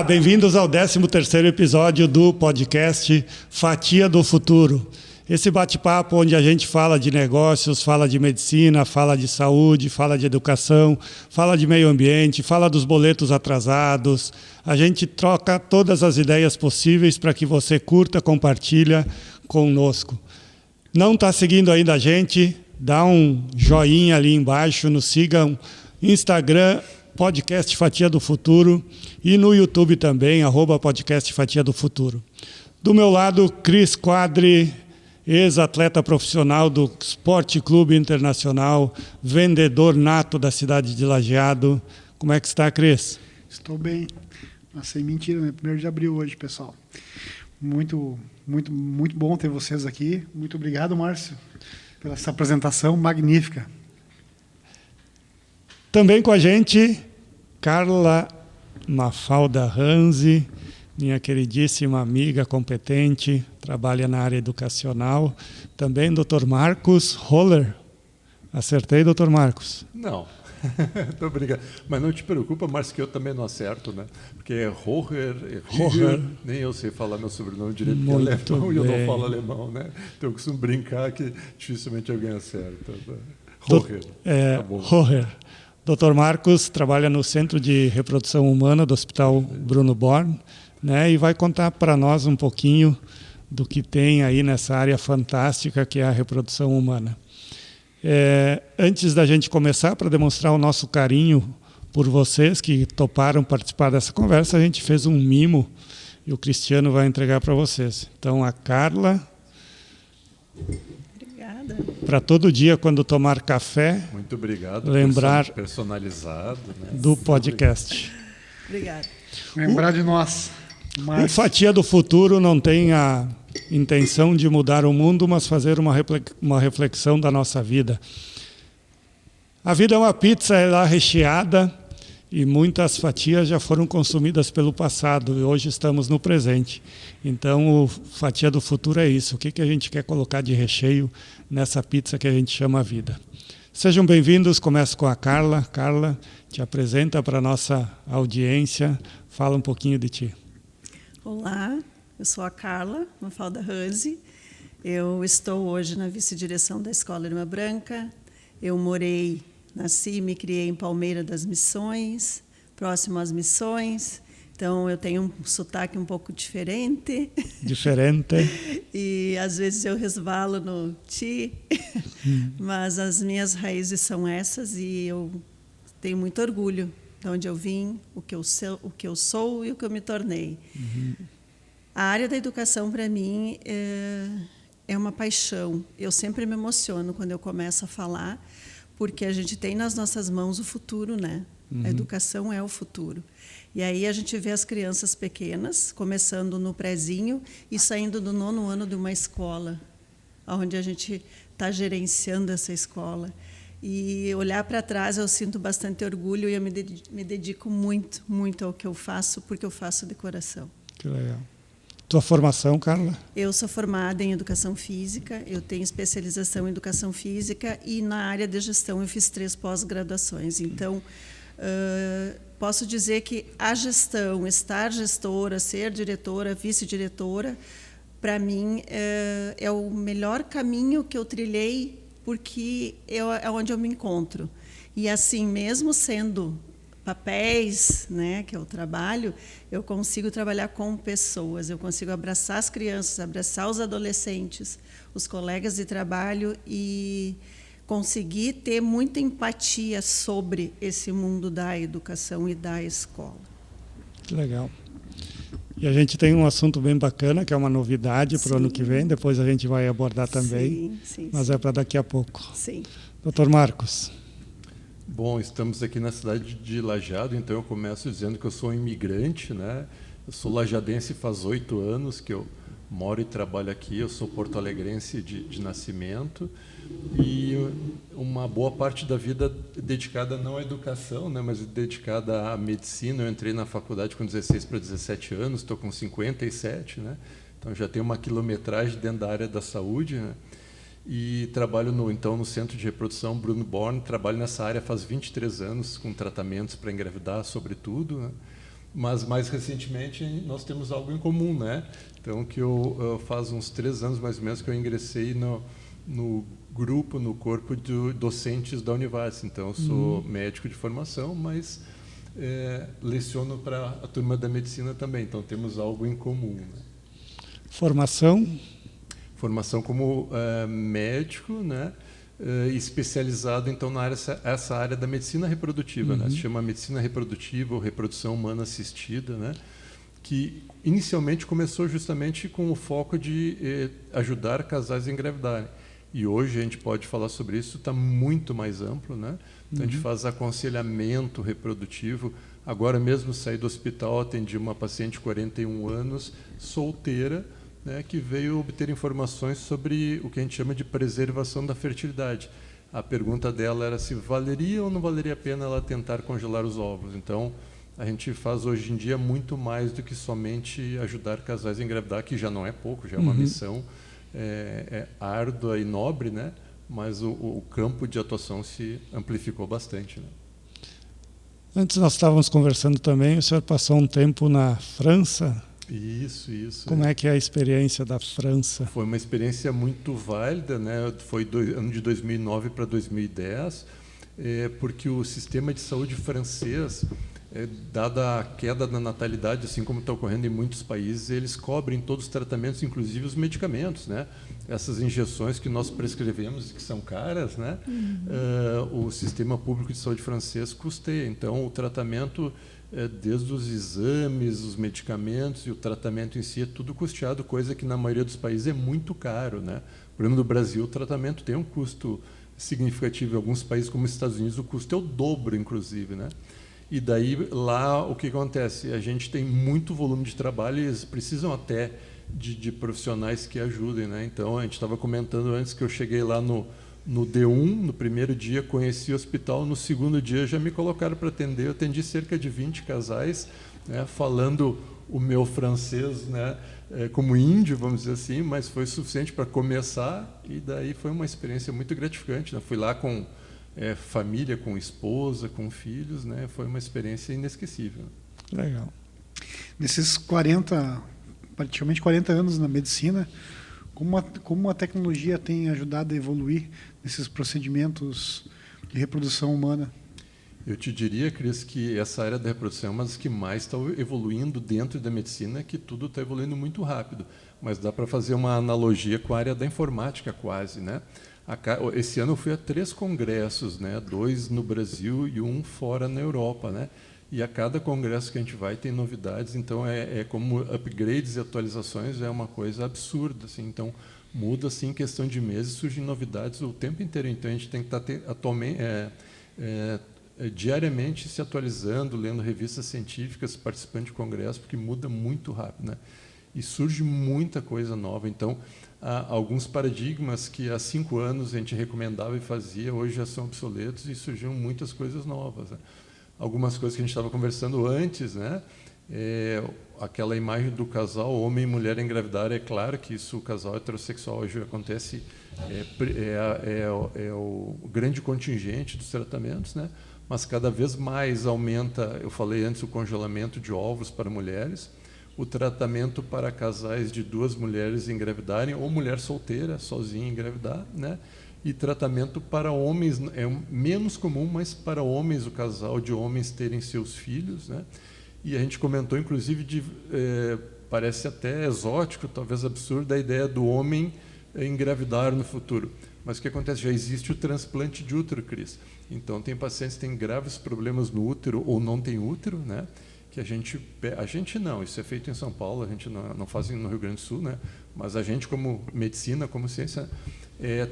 Bem-vindos ao 13º episódio do podcast Fatia do Futuro. Esse bate-papo onde a gente fala de negócios, fala de medicina, fala de saúde, fala de educação, fala de meio ambiente, fala dos boletos atrasados. A gente troca todas as ideias possíveis para que você curta, compartilha conosco. Não está seguindo ainda a gente? Dá um joinha ali embaixo, nos sigam no Instagram, Podcast Fatia do Futuro, e no YouTube também, @Podcast Fatia do Futuro. Do meu lado, Cris Quadri, ex-atleta profissional do Esporte Clube Internacional, vendedor nato da cidade de Lajeado. Como é que está, Cris? Estou bem. Mas sem mentira, né? 1º de abril hoje, pessoal. Muito bom ter vocês aqui. Muito obrigado, Márcio, pela essa apresentação magnífica. Também com a gente, Carla Mafalda Ranzi, minha queridíssima amiga competente, trabalha na área educacional. Também Dr. Marcos Roller. Acertei, Dr. Marcos? Não. Muito obrigado. Mas não te preocupa, Márcio, que eu também não acerto, né? Porque é Roller, nem eu sei falar meu sobrenome direito, porque é alemão e eu não falo alemão, né? Então eu costumo brincar que dificilmente alguém acerta. Roller. Tá bom. Roller. Dr. Marcos trabalha no Centro de Reprodução Humana do Hospital Bruno Born, né? E vai contar para nós um pouquinho do que tem aí nessa área fantástica que é a reprodução humana. Antes da gente começar, para demonstrar o nosso carinho por vocês que toparam participar dessa conversa, a gente fez um mimo e o Cristiano vai entregar para vocês. Então, a Carla, obrigada. Para todo dia, quando tomar café, muito obrigado, lembrar personalizado, né? Do podcast. Obrigada. Lembrar de nós. O Fatia do Futuro não tem a intenção de mudar o mundo, mas fazer uma reflexão da nossa vida. A vida é uma pizza, ela é recheada e muitas fatias já foram consumidas pelo passado e hoje estamos no presente. Então, o Fatia do Futuro é isso. O que a gente quer colocar de recheio nessa pizza que a gente chama vida? Sejam bem-vindos. Começo com a Carla. Carla, te apresenta para a nossa audiência. Fala um pouquinho de ti. Olá, eu sou a Carla Mafalda Ranzi. Eu estou hoje na vice-direção da Escola Irmã Branca. Eu nasci e me criei em Palmeira das Missões, próximo às Missões. Então, eu tenho um sotaque um pouco diferente. Diferente. E, às vezes, eu resvalo no ti. Mas as minhas raízes são essas e eu tenho muito orgulho de onde eu vim, o que eu sou e o que eu me tornei. Uhum. A área da educação, para mim, é uma paixão. Eu sempre me emociono quando eu começo a falar, porque a gente tem nas nossas mãos o futuro, né? Uhum. A educação é o futuro. E aí a gente vê as crianças pequenas, começando no prézinho e saindo do 9º ano de uma escola, onde a gente está gerenciando essa escola. E olhar para trás, eu sinto bastante orgulho e eu me dedico muito, muito ao que eu faço, porque eu faço de coração. Que legal. Tua formação, Carla? Eu sou formada em Educação Física, eu tenho especialização em Educação Física e na área de gestão eu fiz 3 pós-graduações. Então, posso dizer que a gestão, estar gestora, ser diretora, vice-diretora, para mim é o melhor caminho que eu trilhei, porque é onde eu me encontro. E assim, mesmo sendo papéis, né, que eu trabalho, eu consigo trabalhar com pessoas, eu consigo abraçar as crianças, abraçar os adolescentes, os colegas de trabalho e conseguir ter muita empatia sobre esse mundo da educação e da escola. Que legal. E a gente tem um assunto bem bacana, que é uma novidade para o ano que vem, depois a gente vai abordar também, mas é para daqui a pouco. Sim. Dr. Marcos. Bom, estamos aqui na cidade de Lajeado, então eu começo dizendo que eu sou um imigrante, né? Eu sou lajadense faz 8 anos que eu moro e trabalho aqui, eu sou porto-alegrense de nascimento e uma boa parte da vida dedicada não à educação, né, mas dedicada à medicina. Eu entrei na faculdade com 16 para 17 anos, estou com 57, né? Então já tenho uma quilometragem dentro da área da saúde, né? E trabalho no Centro de Reprodução Bruno Born, trabalho nessa área faz 23 anos, com tratamentos para engravidar, sobretudo, né? Mas mais recentemente nós temos algo em comum, né? Então que eu faz uns 3 anos mais ou menos que eu ingressei no grupo, no corpo de docentes da Univars. Então eu sou médico de formação, mas leciono para a turma da medicina também. Então temos algo em comum. Né? Formação como médico, né? Especializado então na área, essa área da medicina reprodutiva, né? Se chama medicina reprodutiva ou reprodução humana assistida, né? Que inicialmente começou justamente com o foco de ajudar casais a engravidarem. E hoje a gente pode falar sobre isso, está muito mais amplo, né? Então a gente faz aconselhamento reprodutivo. Agora mesmo saí do hospital, atendi uma paciente de 41 anos, solteira, né, que veio obter informações sobre o que a gente chama de preservação da fertilidade. A pergunta dela era se valeria ou não valeria a pena ela tentar congelar os óvulos. Então, a gente faz hoje em dia muito mais do que somente ajudar casais a engravidar, que já não é pouco, já é uma missão árdua e nobre, né? Mas o campo de atuação se amplificou bastante. Né? Antes nós estávamos conversando também, o senhor passou um tempo na França. Isso. Como é que é a experiência da França? Foi uma experiência muito válida, né? Foi ano de 2009 para 2010, porque o sistema de saúde francês, dada a queda da natalidade, assim como está ocorrendo em muitos países, eles cobrem todos os tratamentos, inclusive os medicamentos, né? Essas injeções que nós prescrevemos, que são caras, né? O sistema público de saúde francês custeia. Então, o tratamento, desde os exames, os medicamentos e o tratamento em si, é tudo custeado, coisa que na maioria dos países é muito caro, né? Por exemplo, no Brasil, o tratamento tem um custo significativo. Em alguns países, como os Estados Unidos, o custo é o dobro, inclusive, né? E daí, lá, o que acontece? A gente tem muito volume de trabalho e eles precisam até de profissionais que ajudem, né? Então, a gente estava comentando antes que eu cheguei lá no D1, no primeiro dia, conheci o hospital, no segundo dia já me colocaram para atender. Eu atendi cerca de 20 casais, né, falando o meu francês, né, como índio, vamos dizer assim, mas foi suficiente para começar, e daí foi uma experiência muito gratificante. Né? Fui lá com família, com esposa, com filhos, né? Foi uma experiência inesquecível. Legal. Nesses praticamente 40 anos na medicina, como a tecnologia tem ajudado a evoluir nesses procedimentos de reprodução humana? Eu te diria, Cris, que essa área da reprodução é uma das que mais está evoluindo dentro da medicina, que tudo está evoluindo muito rápido. Mas dá para fazer uma analogia com a área da informática quase, né? Esse ano eu fui a 3 congressos, né? 2 no Brasil e 1 fora na Europa, né? E a cada congresso que a gente vai tem novidades, então como upgrades e atualizações é uma coisa absurda, assim. Então muda assim em questão de meses, surgem novidades o tempo inteiro. Então a gente tem que estar atualmente diariamente se atualizando, lendo revistas científicas, participando de congressos, porque muda muito rápido, né? E surge muita coisa nova. Então há alguns paradigmas que há 5 anos a gente recomendava e fazia, hoje já são obsoletos e surgiram muitas coisas novas, né? Algumas coisas que a gente estava conversando antes, né? Aquela imagem do casal homem e mulher engravidar, é claro que isso, o casal heterossexual hoje acontece, o grande contingente dos tratamentos, né? Mas cada vez mais aumenta, eu falei antes, o congelamento de ovos para mulheres, o tratamento para casais de 2 mulheres engravidarem, ou mulher solteira, sozinha engravidar, né? E tratamento para homens, é menos comum, mas para homens, o casal de homens terem seus filhos, né? E a gente comentou, inclusive, parece até exótico, talvez absurdo, a ideia do homem engravidar no futuro. Mas o que acontece? Já existe o transplante de útero, Cris. Então, tem pacientes que têm graves problemas no útero ou não tem útero, né? Que a gente não, isso é feito em São Paulo, a gente não faz no Rio Grande do Sul, né? Mas a gente, como medicina, como ciência,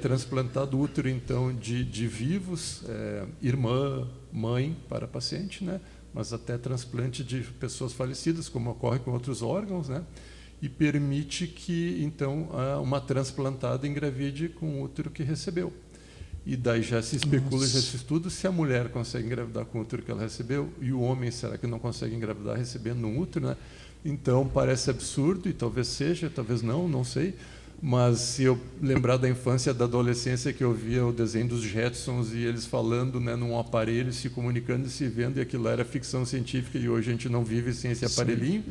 transplantado útero, então, de vivos, irmã, mãe para paciente, né? Mas até transplante de pessoas falecidas, como ocorre com outros órgãos, né? E permite que, então, uma transplantada engravide com o útero que recebeu. E daí já se especula, já se estuda se a mulher consegue engravidar com o útero que ela recebeu e o homem, será que não consegue engravidar recebendo um útero, né? Então, parece absurdo, e talvez seja, talvez não sei, Mas se eu lembrar da infância, da adolescência, que eu via o desenho dos Jetsons e eles falando, né, num aparelho, se comunicando e se vendo, e aquilo era ficção científica, e hoje a gente não vive sem esse aparelhinho,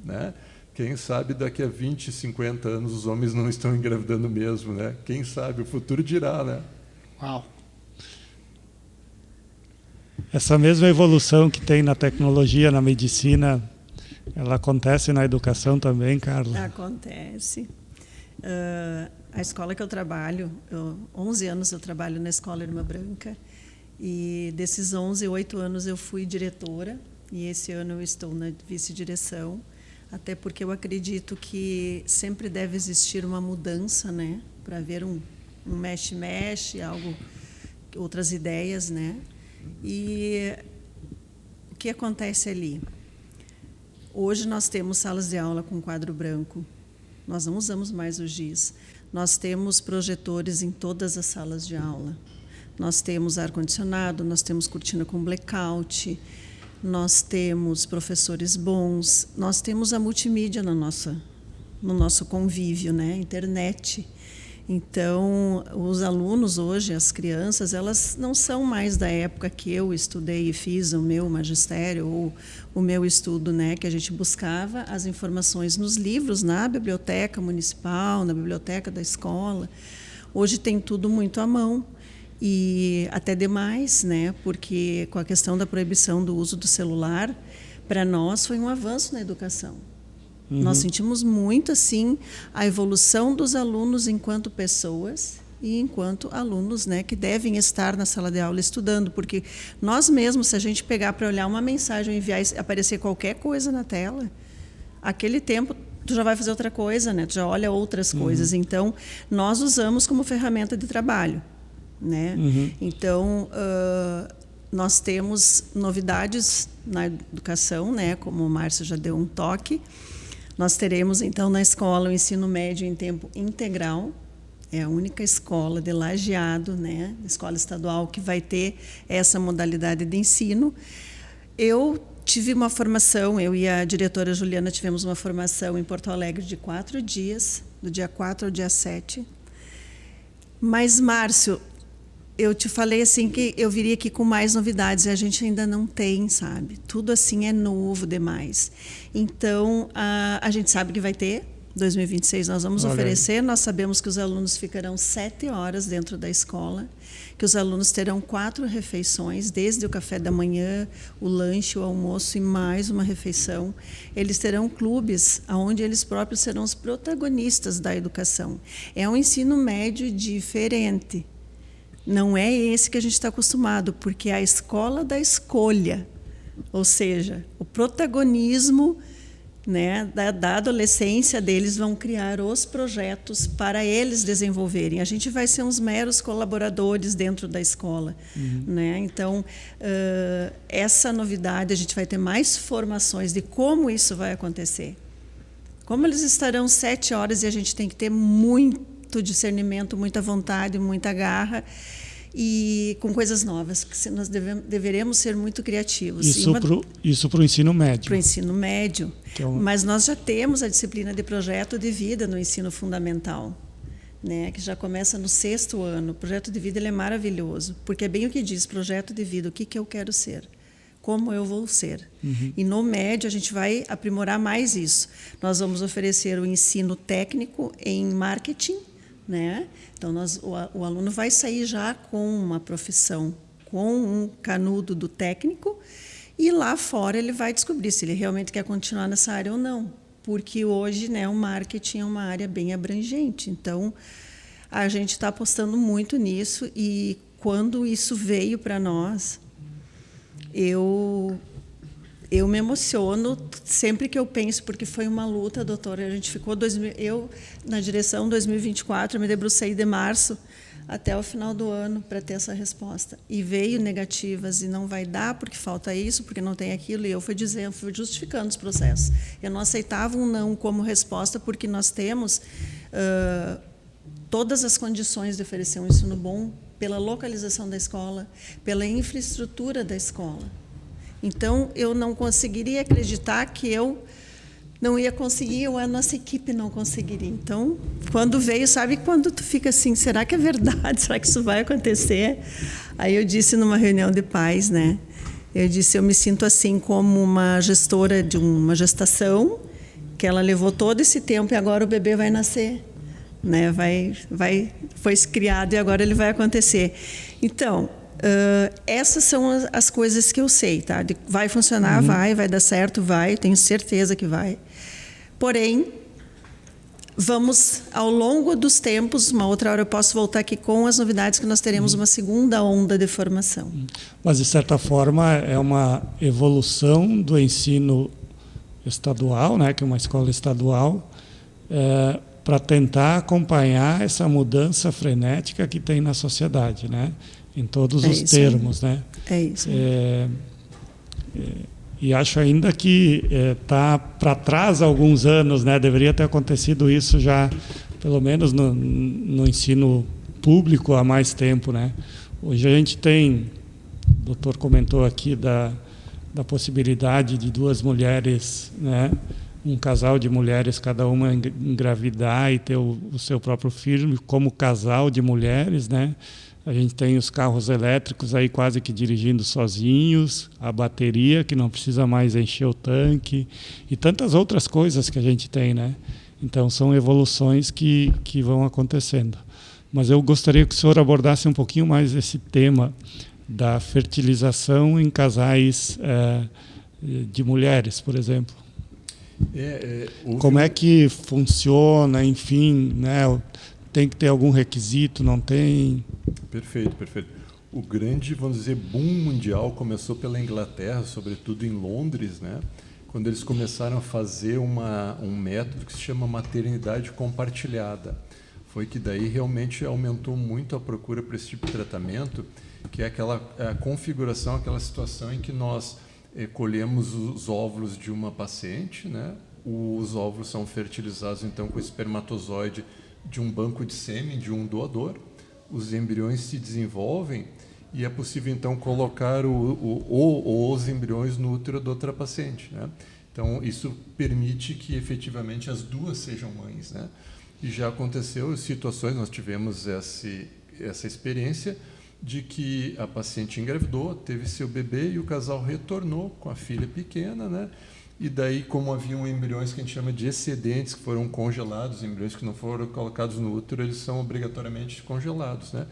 né? Quem sabe daqui a 20, 50 anos os homens não estão engravidando mesmo, né? Quem sabe, o futuro dirá, né? Uau! Essa mesma evolução que tem na tecnologia, na medicina, ela acontece na educação também, Carla? Acontece. A escola que eu trabalho, 11 anos eu trabalho na Escola Irmã Branca, e desses 11, 8 anos eu fui diretora, e esse ano eu estou na vice-direção, até porque eu acredito que sempre deve existir uma mudança, né, para haver um mexe-mexe, outras ideias, né? E o que acontece ali? Hoje nós temos salas de aula com quadro branco. Nós não usamos mais o giz. Nós temos projetores em todas as salas de aula. Nós temos ar-condicionado, nós temos cortina com blackout, nós temos professores bons, nós temos a multimídia no nosso convívio, né? Internet. Então, os alunos hoje, as crianças, elas não são mais da época que eu estudei e fiz o meu magistério ou o meu estudo, né, que a gente buscava as informações nos livros, na biblioteca municipal, na biblioteca da escola. Hoje tem tudo muito à mão e até demais, né, porque com a questão da proibição do uso do celular, para nós foi um avanço na educação. Nós sentimos muito, assim, a evolução dos alunos enquanto pessoas e enquanto alunos, né, que devem estar na sala de aula estudando, porque nós mesmos, se a gente pegar para olhar uma mensagem ou enviar e aparecer qualquer coisa na tela, aquele tempo tu já vai fazer outra coisa, né? Tu já olha outras coisas. Então, nós usamos como ferramenta de trabalho, né? Então, nós temos novidades na educação, né? Como o Márcio já deu um toque. Nós teremos, então, na escola o ensino médio em tempo integral. É a única escola de Lajeado, né, escola estadual, que vai ter essa modalidade de ensino. Eu tive uma formação, eu e a diretora Juliana tivemos uma formação em Porto Alegre de 4 dias, do dia 4 ao dia 7. Mas, Márcio, eu te falei assim que eu viria aqui com mais novidades e a gente ainda não tem, sabe? Tudo assim é novo demais. Então, a gente sabe que vai ter, 2026 nós vamos oferecer, nós sabemos que os alunos ficarão 7 horas dentro da escola, que os alunos terão 4 refeições, desde o café da manhã, o lanche, o almoço e mais uma refeição. Eles terão clubes onde eles próprios serão os protagonistas da educação. É um ensino médio diferente. Não é esse que a gente está acostumado, porque é a escola da escolha, ou seja, o protagonismo, né, da adolescência deles, vão criar os projetos para eles desenvolverem. A gente vai ser uns meros colaboradores dentro da escola, né? Então, essa novidade, a gente vai ter mais formações de como isso vai acontecer. Como eles estarão 7 horas e a gente tem que ter muito discernimento, muita vontade, muita garra e com coisas novas, que nós deveremos ser muito criativos. Isso para o ensino médio. Para o ensino médio. Mas nós já temos a disciplina de projeto de vida no ensino fundamental, né, que já começa no 6º ano. O projeto de vida ele é maravilhoso, porque é bem o que diz, projeto de vida, o que eu quero ser, como eu vou ser. E no médio a gente vai aprimorar mais isso. Nós vamos oferecer o ensino técnico em marketing, né? Então, o aluno vai sair já com uma profissão, com um canudo do técnico, e lá fora ele vai descobrir se ele realmente quer continuar nessa área ou não. Porque hoje, né, o marketing é uma área bem abrangente. Então, a gente está apostando muito nisso, e quando isso veio para nós, eu me emociono sempre que eu penso, porque foi uma luta, doutora. A gente ficou eu na direção 2024, eu me debrucei de março até o final do ano para ter essa resposta. E veio negativas, e não vai dar porque falta isso, porque não tem aquilo. E eu fui justificando os processos. Eu não aceitava um não como resposta, porque nós temos todas as condições de oferecer um ensino bom pela localização da escola, pela infraestrutura da escola. Então, eu não conseguiria acreditar que eu não ia conseguir, ou a nossa equipe não conseguiria. Então, quando veio, sabe quando tu fica assim, será que é verdade? Será que isso vai acontecer? Aí eu disse numa reunião de pais, né? Eu disse, eu me sinto assim como uma gestora de uma gestação, que ela levou todo esse tempo e agora o bebê vai nascer, né? Foi criado e agora ele vai acontecer. Então, essas são as coisas que eu sei, tá? Vai funcionar, vai dar certo, tenho certeza que vai. Porém, vamos, ao longo dos tempos, uma outra hora eu posso voltar aqui com as novidades, que nós teremos uma segunda onda de formação. Mas, de certa forma, é uma evolução do ensino estadual, né, que é uma escola estadual, para tentar acompanhar essa mudança frenética que tem na sociedade, né, em todos os termos. Né? É isso. E acho ainda que está para trás há alguns anos, né? Deveria ter acontecido isso já, pelo menos no ensino público, há mais tempo, né? Hoje a gente tem, o doutor comentou aqui da possibilidade de duas mulheres, né? Um casal de mulheres, cada uma engravidar e ter o seu próprio filho como casal de mulheres, né? A gente tem os carros elétricos aí quase que dirigindo sozinhos, a bateria que não precisa mais encher o tanque e tantas outras coisas que a gente tem, né? Então são evoluções que vão acontecendo. Mas eu gostaria que o senhor abordasse um pouquinho mais esse tema da fertilização em casais de mulheres, por exemplo. Como é que funciona, enfim, né? Tem que ter algum requisito, não tem? Perfeito. O grande, vamos dizer, boom mundial começou pela Inglaterra, sobretudo em Londres, né? Quando eles começaram a fazer um método que se chama maternidade compartilhada. Foi que daí realmente aumentou muito a procura por esse tipo de tratamento, que é a configuração, aquela situação em que nós colhemos os óvulos de uma paciente, né? Os óvulos são fertilizados então com o espermatozoide de um banco de sêmen de um doador, os embriões se desenvolvem e é possível então colocar os embriões no útero da outra paciente, né? Então isso permite que efetivamente as duas sejam mães, né? E já aconteceu situações, nós tivemos essa experiência de que a paciente engravidou, teve seu bebê e o casal retornou com a filha pequena, né? E daí, como haviam embriões que a gente chama de excedentes, que foram congelados, embriões que não foram colocados no útero, eles são obrigatoriamente congelados, né?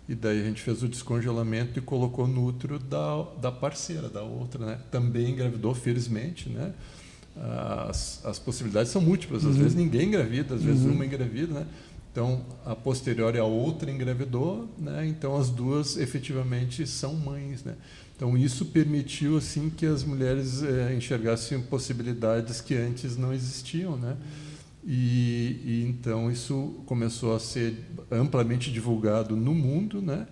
E daí a gente fez o descongelamento e colocou no útero da parceira, da outra, né? Também engravidou, felizmente, né? As possibilidades são múltiplas, às vezes ninguém engravida, às vezes uma engravida, né? Então, a posteriori, a outra engravidou, né? Então as duas efetivamente são mães, né? Então isso permitiu assim que as mulheres enxergassem possibilidades que antes não existiam, né? E então isso começou a ser amplamente divulgado no mundo, né?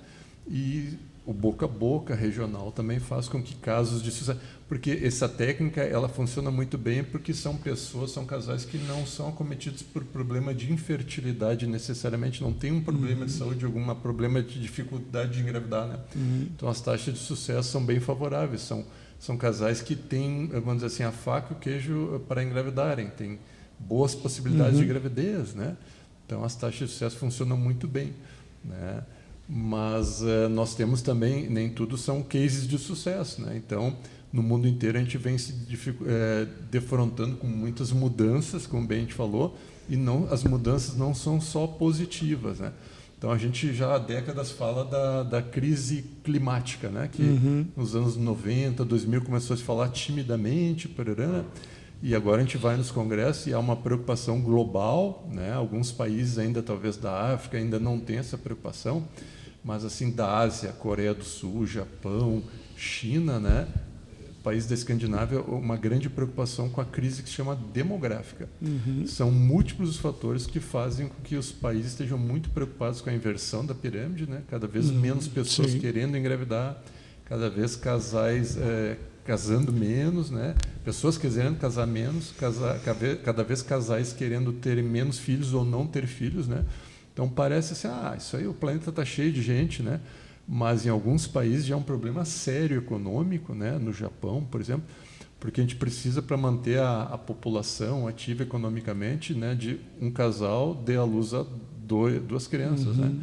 E o boca a boca regional também faz com que casos de sucesso, porque essa técnica ela funciona muito bem porque são casais que não são acometidos por problema de infertilidade necessariamente, não tem um problema de saúde, algum problema de dificuldade de engravidar, né? Então as taxas de sucesso são bem favoráveis, são casais que têm, vamos dizer assim, a faca e o queijo para engravidarem, tem boas possibilidades de gravidez, né? Então as taxas de sucesso funcionam muito bem, né? Mas nós temos também, nem tudo são cases de sucesso, né? Então, no mundo inteiro a gente vem se defrontando com muitas mudanças, como bem a gente falou, e as mudanças não são só positivas, né? Então a gente já há décadas fala da crise climática, né? Que nos anos 90, 2000 começou a se falar timidamente, e agora a gente vai nos congressos e há uma preocupação global, né? Alguns países ainda, talvez da África, ainda não têm essa preocupação, mas assim da Ásia, Coreia do Sul, Japão, China, né? Países da Escandinávia, uma grande preocupação com a crise que se chama demográfica. São múltiplos os fatores que fazem com que os países estejam muito preocupados com a inversão da pirâmide, né? Cada vez menos pessoas querendo engravidar, cada vez casais casando menos, né? Pessoas querendo casar menos, cada vez casais querendo ter menos filhos ou não ter filhos, né? Então parece assim, isso aí o planeta está cheio de gente, né? Mas em alguns países já é um problema sério econômico, né? No Japão, por exemplo, porque a gente precisa, para manter a população ativa economicamente, né, de um casal dê à luz a duas crianças. Né?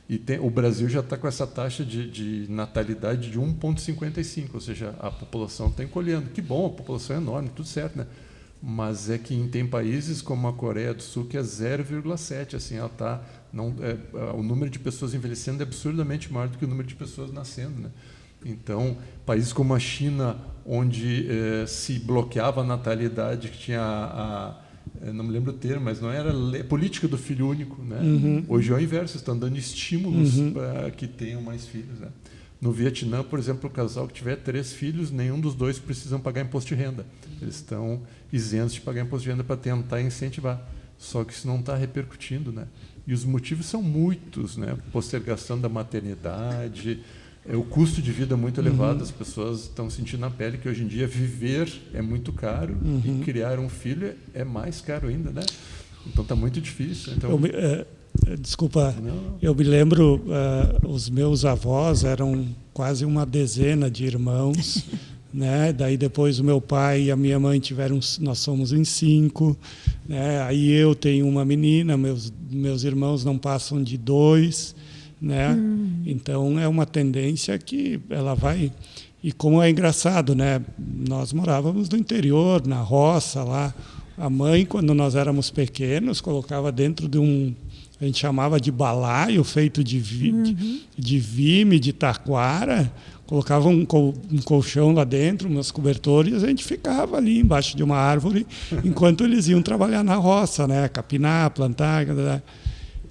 E o Brasil já está com essa taxa de natalidade de 1,55, ou seja, a população está encolhendo. Que bom, a população é enorme, tudo certo, né? Mas é que tem países como a Coreia do Sul que é 0,7, assim, ela tá, o número de pessoas envelhecendo é absurdamente maior do que o número de pessoas nascendo, né? Então, países como a China, onde se bloqueava a natalidade, que tinha não me lembro o termo, mas não era política do filho único, né? Hoje é o inverso, estão dando estímulos para que tenham mais filhos, né? No Vietnã, por exemplo, o casal que tiver 3 filhos, nenhum dos 2 precisam pagar imposto de renda. Eles estão isentos de pagar imposto de renda para tentar incentivar. Só que isso não está repercutindo, né? E os motivos são muitos, né? Postergação da maternidade, o custo de vida muito elevado, as pessoas estão sentindo na pele que hoje em dia viver é muito caro e criar um filho é mais caro ainda, né? Então está muito difícil. Então, desculpa, eu me lembro, os meus avós eram quase uma dezena de irmãos, né? Daí depois o meu pai e a minha mãe nós somos em 5, né? Aí eu tenho uma menina, meus irmãos não passam de 2, né? Então é uma tendência que ela vai. E como é engraçado, né? Nós morávamos no interior, na roça lá. A mãe, quando nós éramos pequenos, colocava dentro de a gente chamava de balaio, feito de vime, de taquara, colocava um colchão lá dentro, umas cobertores, e a gente ficava ali embaixo de uma árvore enquanto eles iam trabalhar na roça, né? Capinar, plantar.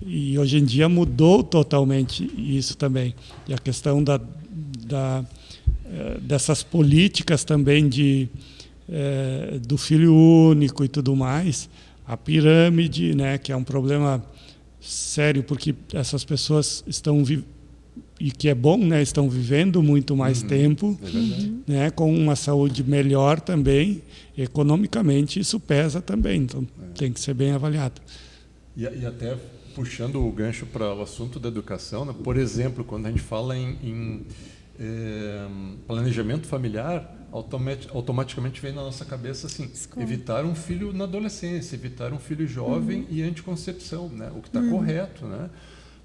E hoje em dia mudou totalmente isso também. E a questão dessas políticas também do filho único e tudo mais, a pirâmide, né? Que é um problema sério, porque essas pessoas e que é bom, né, estão vivendo muito mais tempo, né, com uma saúde melhor também, economicamente isso pesa também, então tem que ser bem avaliado. E até puxando o gancho para o assunto da educação, né, por exemplo, quando a gente fala em planejamento familiar, automaticamente vem na nossa cabeça assim, evitar um filho na adolescência, evitar um filho jovem e anticoncepção, né? O que está correto, né?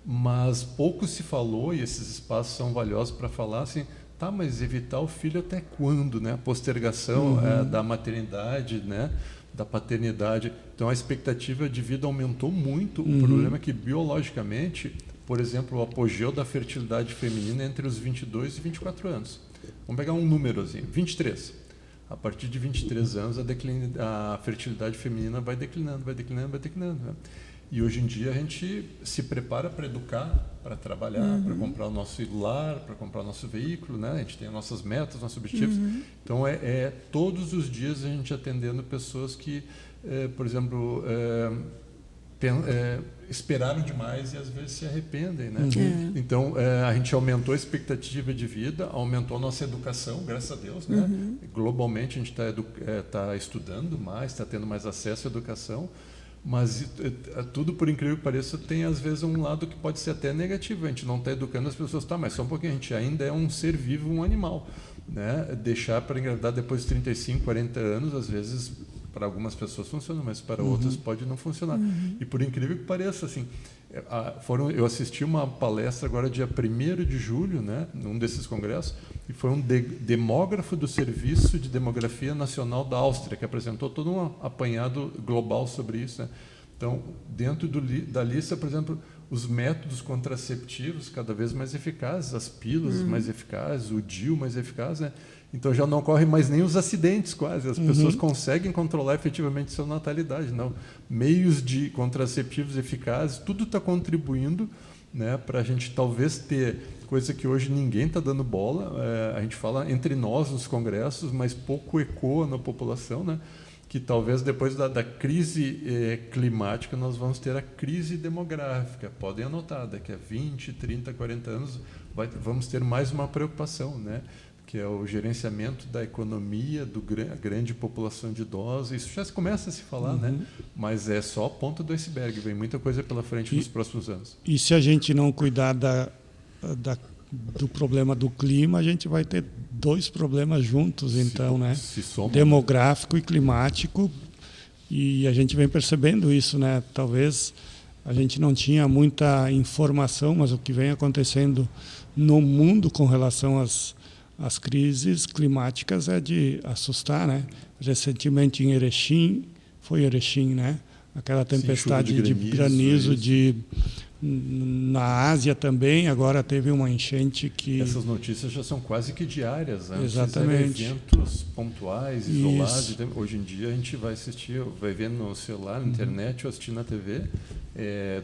Mas pouco se falou, e esses espaços são valiosos para falar assim, tá, mas evitar o filho até quando, né? A postergação da maternidade, né? Da paternidade. Então a expectativa de vida aumentou muito. O problema é que biologicamente, por exemplo, o apogeu da fertilidade feminina é entre os 22 e 24 anos. Vamos pegar um númerozinho, 23. A partir de 23 anos, a fertilidade feminina vai declinando. Né? E hoje em dia a gente se prepara para educar, para trabalhar, para comprar o nosso lar, para comprar o nosso veículo, né? A gente tem as nossas metas, nossos objetivos. Então, todos os dias a gente atendendo pessoas que, por exemplo, esperaram demais e às vezes se arrependem, né? Então a gente aumentou a expectativa de vida, aumentou a nossa educação, graças a Deus, né? Globalmente a gente está estudando mais, está tendo mais acesso à educação, mas tudo, por incrível que pareça, tem às vezes um lado que pode ser até negativo. A gente não está educando as pessoas, tá? Mas só um pouquinho, a gente ainda é um ser vivo, um animal, né? Deixar para engravidar depois de 35, 40 anos, às vezes para algumas pessoas funciona, mas para outras pode não funcionar. E por incrível que pareça, assim, eu assisti uma palestra agora dia 1º de julho, né, num desses congressos, e foi um demógrafo do Serviço de Demografia Nacional da Áustria, que apresentou todo um apanhado global sobre isso, né? Então, dentro da lista, por exemplo, os métodos contraceptivos cada vez mais eficazes, as pílulas mais eficazes, o DIU mais eficaz, né? Então já não ocorrem mais nem os acidentes quase, as pessoas conseguem controlar efetivamente sua natalidade. Não? Meios de contraceptivos eficazes, tudo está contribuindo, né, para a gente talvez ter coisa que hoje ninguém está dando bola, a gente fala entre nós nos congressos, mas pouco ecoa na população, né, que talvez depois da crise climática nós vamos ter a crise demográfica. Podem anotar, daqui a 20, 30, 40 anos vamos ter mais uma preocupação, né, que é o gerenciamento da economia, da grande população de idosos. Isso já começa a se falar, né? Mas é só a ponta do iceberg, vem muita coisa pela frente nos próximos anos. E se a gente não cuidar do problema do clima, a gente vai ter dois problemas juntos, então, né? Se somam. Demográfico e climático. E a gente vem percebendo isso, né? Talvez a gente não tinha muita informação, mas o que vem acontecendo no mundo com relação às crises climáticas é de assustar, né? Recentemente em Erechim, foi Erechim, né? Aquela tempestade de granizo na Ásia também, agora teve uma enchente que... Essas notícias já são quase que diárias, né? Exatamente. Eventos pontuais, isolados. Isso. Hoje em dia a gente vai assistir, vai ver no celular, na internet ou assistir na TV,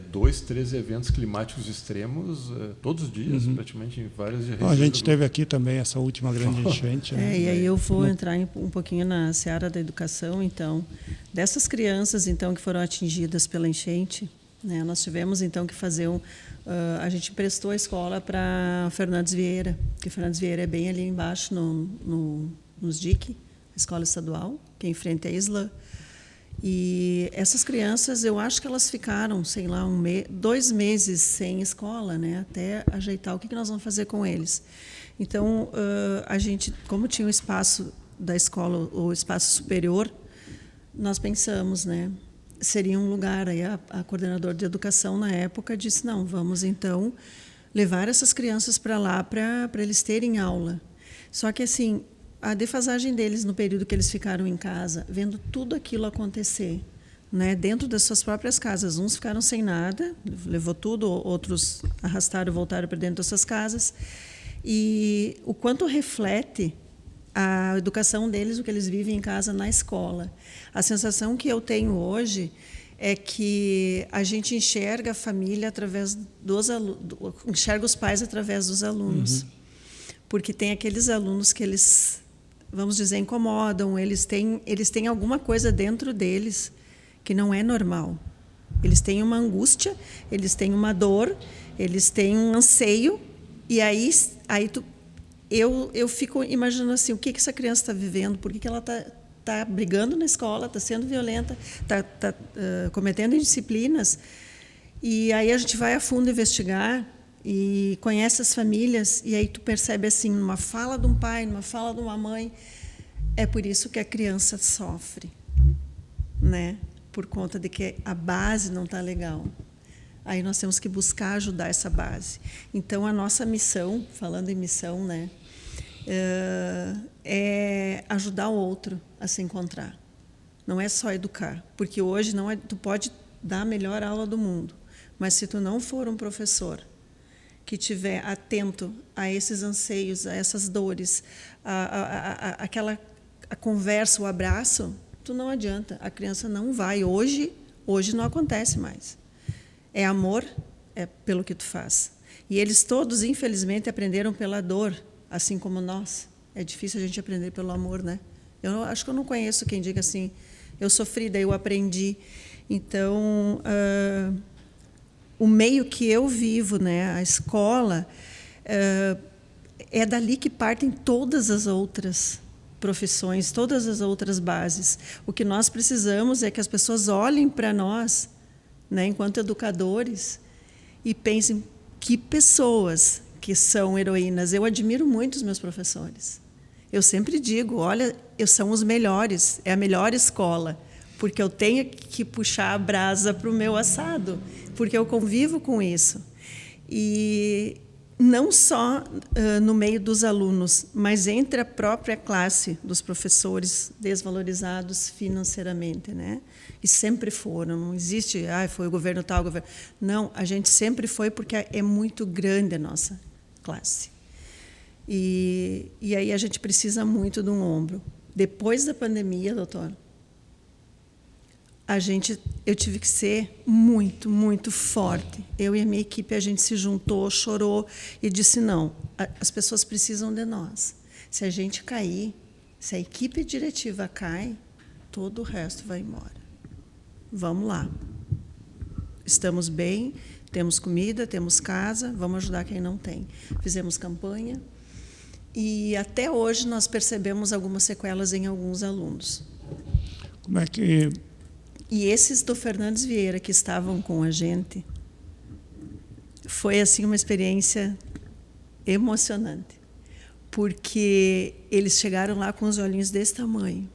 2, 3 eventos climáticos extremos todos os dias, praticamente, em várias regiões. A gente teve aqui também essa última grande enchente. Né? E aí eu vou entrar um pouquinho na seara da educação, então. Dessas crianças, então, que foram atingidas pela enchente, né, nós tivemos, então, que fazer a gente prestou a escola para Fernandes Vieira, que Fernandes Vieira é bem ali embaixo, nos DIC, a escola estadual, que é em frente à Islã. E essas crianças, eu acho que elas ficaram, sei lá, 2 meses sem escola, né, até ajeitar o que nós vamos fazer com eles. Então, a gente, como tinha o espaço da escola, o espaço superior, nós pensamos, né, seria um lugar. Aí a coordenadora de educação na época disse, não, vamos então levar essas crianças para lá para eles terem aula. Só que assim, a defasagem deles no período que eles ficaram em casa, vendo tudo aquilo acontecer, né, dentro das suas próprias casas, uns ficaram sem nada, levou tudo, outros arrastaram e voltaram para dentro das suas casas, e o quanto reflete a educação deles, o que eles vivem em casa, na escola. A sensação que eu tenho hoje é que a gente enxerga a família através dos alunos, enxerga os pais através dos alunos. Porque tem aqueles alunos que eles, vamos dizer, incomodam, eles têm alguma coisa dentro deles que não é normal. Eles têm uma angústia, eles têm uma dor, eles têm um anseio, e aí eu fico imaginando assim, o que essa criança está vivendo, por que ela está brigando na escola, está sendo violenta, está cometendo indisciplinas. E aí a gente vai a fundo investigar e conhece as famílias, e aí tu percebe assim, numa fala de um pai, numa fala de uma mãe, é por isso que a criança sofre, né? Por conta de que a base não está legal. Aí nós temos que buscar ajudar essa base. Então, a nossa missão, falando em missão, né, é ajudar o outro a se encontrar. Não é só educar, porque hoje tu pode dar a melhor aula do mundo, mas se tu não for um professor que estiver atento a esses anseios, a essas dores, a conversa, o abraço, tu não adianta. A criança não vai. Hoje não acontece mais. É amor, é pelo que tu faz. E eles todos, infelizmente, aprenderam pela dor, assim como nós. É difícil a gente aprender pelo amor, né? Eu acho que eu não conheço quem diga assim, eu sofri, daí eu aprendi. Então, o meio que eu vivo, né, a escola, é dali que partem todas as outras profissões, todas as outras bases. O que nós precisamos é que as pessoas olhem para nós, né, enquanto educadores, e pensem que pessoas que são heroínas. Eu admiro muito os meus professores. Eu sempre digo, olha, são os melhores, é a melhor escola, porque eu tenho que puxar a brasa para o meu assado, porque eu convivo com isso. E não só no meio dos alunos, mas entre a própria classe dos professores desvalorizados financeiramente, né? E sempre foram, não existe, foi o governo tal, governo. Não, a gente sempre foi, porque é muito grande a nossa classe. E aí a gente precisa muito de um ombro. Depois da pandemia, doutor, eu tive que ser muito, muito forte. Eu e a minha equipe, a gente se juntou, chorou e disse, não, as pessoas precisam de nós. Se a gente cair, se a equipe diretiva cai, todo o resto vai embora. Vamos lá. Estamos bem, temos comida, temos casa, vamos ajudar quem não tem. Fizemos campanha e até hoje nós percebemos algumas sequelas em alguns alunos. Como é que... E esses do Fernandes Vieira que estavam com a gente, foi assim uma experiência emocionante, porque eles chegaram lá com os olhinhos desse tamanho.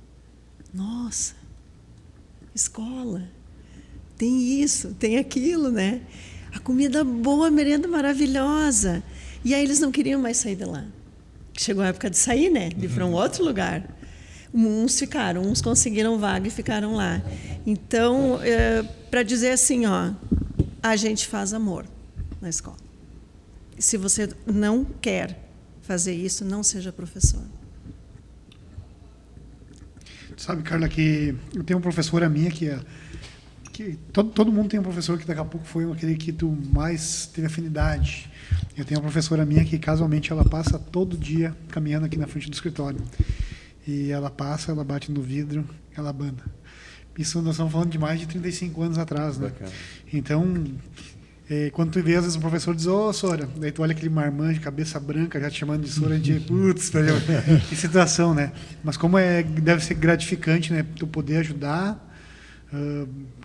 Nossa, escola, tem isso, tem aquilo, né? A comida boa, a merenda maravilhosa. E aí eles não queriam mais sair de lá. Chegou a época de sair, né? De ir para um outro lugar. Uns ficaram, uns conseguiram vaga e ficaram lá. Então, para dizer assim, ó, a gente faz amor na escola. Se você não quer fazer isso, não seja professor. Sabe, Carla, que eu tenho uma professora minha que todo mundo tem um professor que daqui a pouco foi aquele que tu mais teve afinidade. Eu tenho uma professora minha que casualmente ela passa todo dia caminhando aqui na frente do escritório. E ela passa, ela bate no vidro, ela abana. Isso nós estamos falando de mais de 35 anos atrás, né? Bacana. Então, quando tu vê, às vezes o professor diz, ô, Sora, daí tu olha aquele marmanjo de cabeça branca já te chamando de Sora, a gente, putz, que situação, né? Mas como deve ser gratificante, né? Tu poder ajudar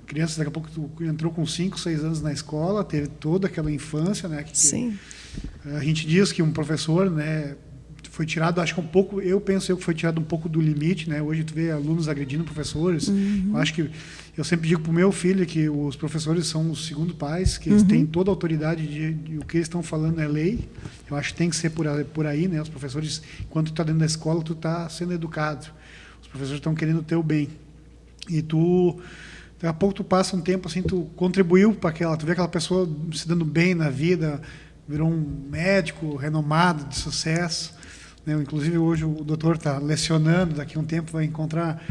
crianças, daqui a pouco tu entrou com 5, 6 anos na escola, teve toda aquela infância, né? Sim. A gente diz que um professor, né, foi tirado, acho que um pouco, eu penso que foi tirado um pouco do limite, né? Hoje tu vê alunos agredindo professores. Eu acho que eu sempre digo para o meu filho que os professores são os segundo pais, que eles têm toda a autoridade de o que eles estão falando é lei. Eu acho que tem que ser por aí, né? Os professores, quando tu está dentro da escola, tu está sendo educado. Os professores estão querendo o teu bem. E daqui a pouco tu passa um tempo assim, tu contribuiu para tu vê aquela pessoa se dando bem na vida, virou um médico renomado, de sucesso. Inclusive, hoje o doutor está lecionando, daqui a um tempo vai encontrar...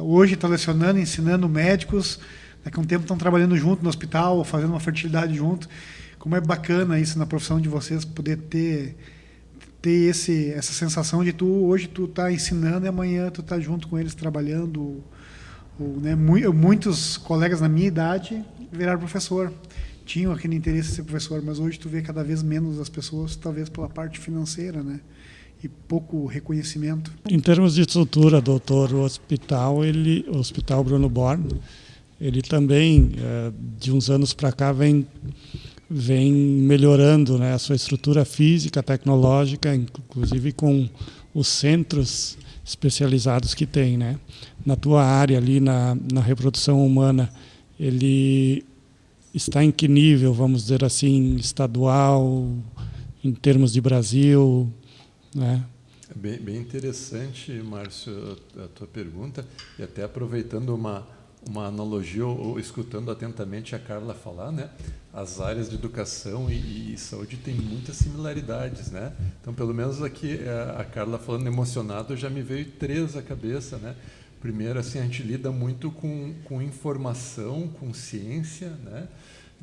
Hoje está lecionando, ensinando médicos, daqui a um tempo estão trabalhando junto no hospital, fazendo uma fertilidade junto. Como é bacana isso na profissão de vocês, poder ter essa sensação de hoje tu está ensinando e amanhã tu está junto com eles trabalhando. Né? Muitos colegas na minha idade viraram professor. Tinham aquele interesse de ser professor, mas hoje tu vê cada vez menos as pessoas, talvez pela parte financeira, né? E pouco reconhecimento. Em termos de estrutura, doutor, o Hospital Bruno Born, ele também, de uns anos para cá, vem melhorando, né, a sua estrutura física, tecnológica, inclusive com os centros especializados que tem, né? Na tua área ali, na reprodução humana, ele está em que nível, vamos dizer assim, estadual, em termos de Brasil... né? É bem interessante, Márcio, a tua pergunta, e até aproveitando uma analogia, ou escutando atentamente a Carla falar, né? As áreas de educação e saúde têm muitas similaridades, né? Então, pelo menos aqui, a Carla falando emocionado, já me veio 3 à cabeça, né? Primeiro, assim, a gente lida muito com informação, com ciência, né?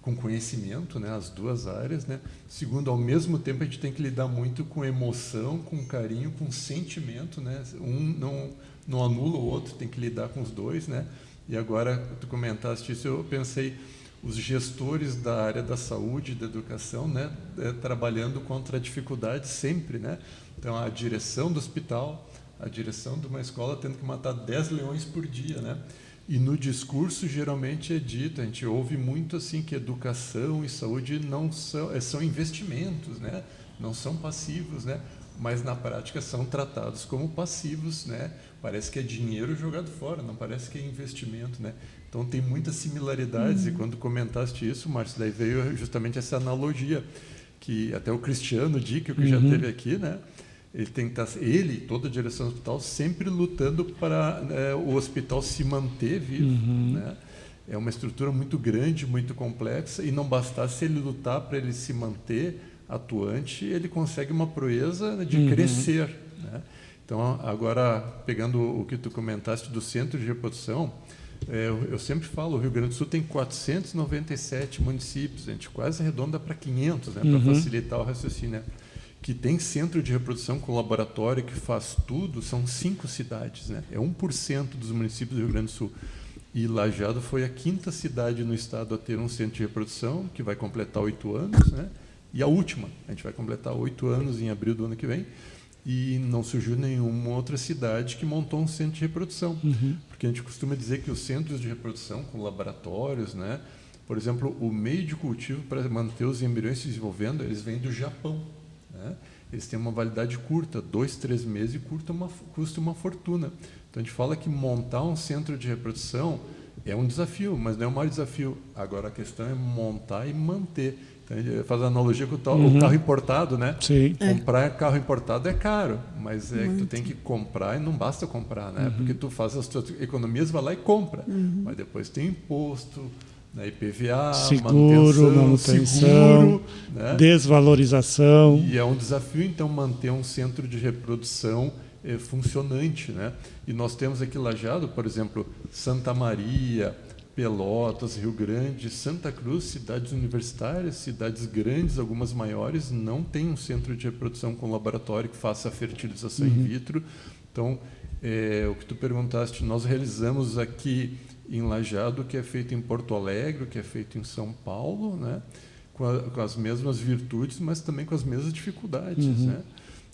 Com conhecimento, né, as duas áreas, né. Segundo, ao mesmo tempo a gente tem que lidar muito com emoção, com carinho, com sentimento, né. Um não anula o outro, tem que lidar com os dois, né. E agora tu comentaste isso, eu pensei os gestores da área da saúde, da educação, né, trabalhando contra a dificuldade sempre, né. Então a direção do hospital, a direção de uma escola tendo que matar 10 leões por dia, né. E no discurso geralmente é dito, a gente ouve muito assim que educação e saúde não são investimentos, né? Não são passivos, né? Mas na prática são tratados como passivos, né? Parece que é dinheiro jogado fora, não parece que é investimento, né? Então tem muitas similaridades e quando comentaste isso, Márcio, daí veio justamente essa analogia que até o Cristiano Dick, que já esteve aqui, né? Ele tem que estar, toda a direção do hospital, sempre lutando para o hospital se manter vivo. Né? É uma estrutura muito grande, muito complexa, e não bastasse ele lutar para ele se manter atuante, ele consegue uma proeza de crescer. Né? Então, agora, pegando o que tu comentaste do centro de reprodução, eu sempre falo, o Rio Grande do Sul tem 497 municípios, a gente quase arredonda para 500, né, para facilitar o raciocínio. Que tem centro de reprodução com laboratório que faz tudo, são 5 cidades, né? É 1% dos municípios do Rio Grande do Sul. E Lajeado foi a 5ª cidade no estado a ter um centro de reprodução, que vai completar 8 anos, né? E a última, a gente vai completar 8 anos em abril do ano que vem, e não surgiu nenhuma outra cidade que montou um centro de reprodução. Porque a gente costuma dizer que os centros de reprodução com laboratórios, né? Por exemplo, o meio de cultivo para manter os embriões se desenvolvendo, eles vêm do Japão. Né? eles têm uma validade curta, 2, 3 meses, e custa uma fortuna. Então, a gente fala que montar um centro de reprodução é um desafio, mas não é o maior desafio. Agora, a questão é montar e manter. Então, a gente faz a analogia com o carro importado, né? Sim. Comprar carro importado é caro, mas que tu tem que comprar e não basta comprar, né? Porque tu faz as tuas economias, vai lá e compra. Mas depois tem imposto, né? IPVA, seguro, manutenção, né? Desvalorização. E é um desafio, então, manter um centro de reprodução funcionante, né? E nós temos aqui Lajeado, por exemplo, Santa Maria, Pelotas, Rio Grande, Santa Cruz, cidades universitárias, cidades grandes, algumas maiores, não tem um centro de reprodução com laboratório que faça a fertilização in vitro. Então, o que tu perguntaste, nós realizamos aqui em Lajeado, o que é feito em Porto Alegre, o que é feito em São Paulo, né? Com as mesmas virtudes, mas também com as mesmas dificuldades, né?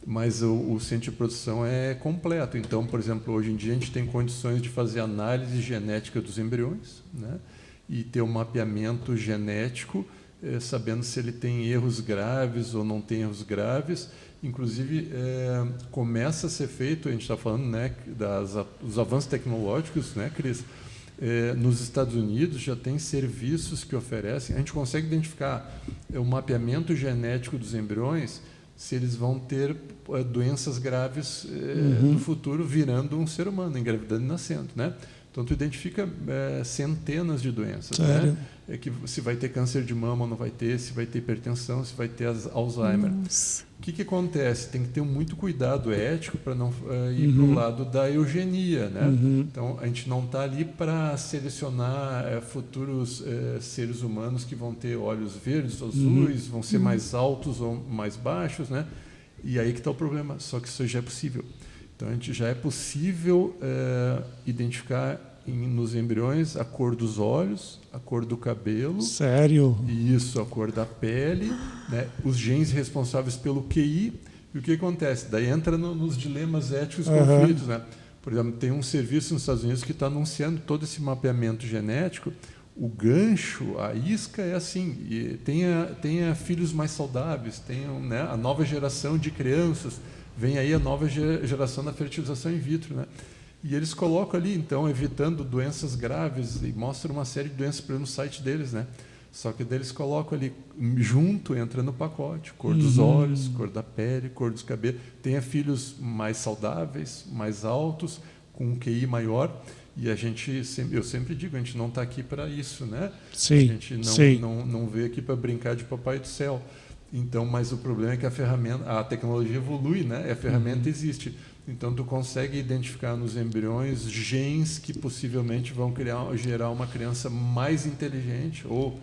Mas o centro de produção é completo. Então, por exemplo, hoje em dia a gente tem condições de fazer análise genética dos embriões, né? E ter um mapeamento genético, sabendo se ele tem erros graves ou não tem erros graves. Inclusive, começa a ser feito, a gente está falando, né, dos avanços tecnológicos, né, Cris? Nos Estados Unidos já tem serviços que oferecem, a gente consegue identificar o mapeamento genético dos embriões, se eles vão ter doenças graves no futuro, virando um ser humano, engravidando e nascendo, né? Então, tu identifica centenas de doenças, né? Que se vai ter câncer de mama ou não vai ter, se vai ter hipertensão, se vai ter Alzheimer. Nossa. O que acontece? Tem que ter muito cuidado ético para não ir para o lado da eugenia, né? Então, a gente não está ali para selecionar futuros seres humanos que vão ter olhos verdes, azuis, vão ser mais altos ou mais baixos, né? E aí que está o problema, só que isso já é possível. Então, a gente já é possível identificar nos embriões a cor dos olhos, a cor do cabelo. Sério? Isso, a cor da pele, né? Os genes responsáveis pelo QI. E o que acontece? Daí entra nos dilemas éticos e conflitos, né? Por exemplo, tem um serviço nos Estados Unidos que está anunciando todo esse mapeamento genético. O gancho, a isca é assim, e tenha filhos mais saudáveis, tenham, né, a nova geração de crianças, vem aí a nova geração da fertilização in vitro, né? E eles colocam ali, então, evitando doenças graves, e mostram uma série de doenças no site deles, né? Só que eles colocam ali, junto, entra no pacote, cor dos olhos, cor da pele, cor dos cabelos, tenha filhos mais saudáveis, mais altos, com um QI maior. E eu sempre digo, a gente não está aqui para isso, né? Sim, a gente não veio aqui para brincar de papai do céu. Então, mas o problema é que a tecnologia evolui, né? A ferramenta existe. Então, tu consegue identificar nos embriões genes que possivelmente vão gerar uma criança mais inteligente, ou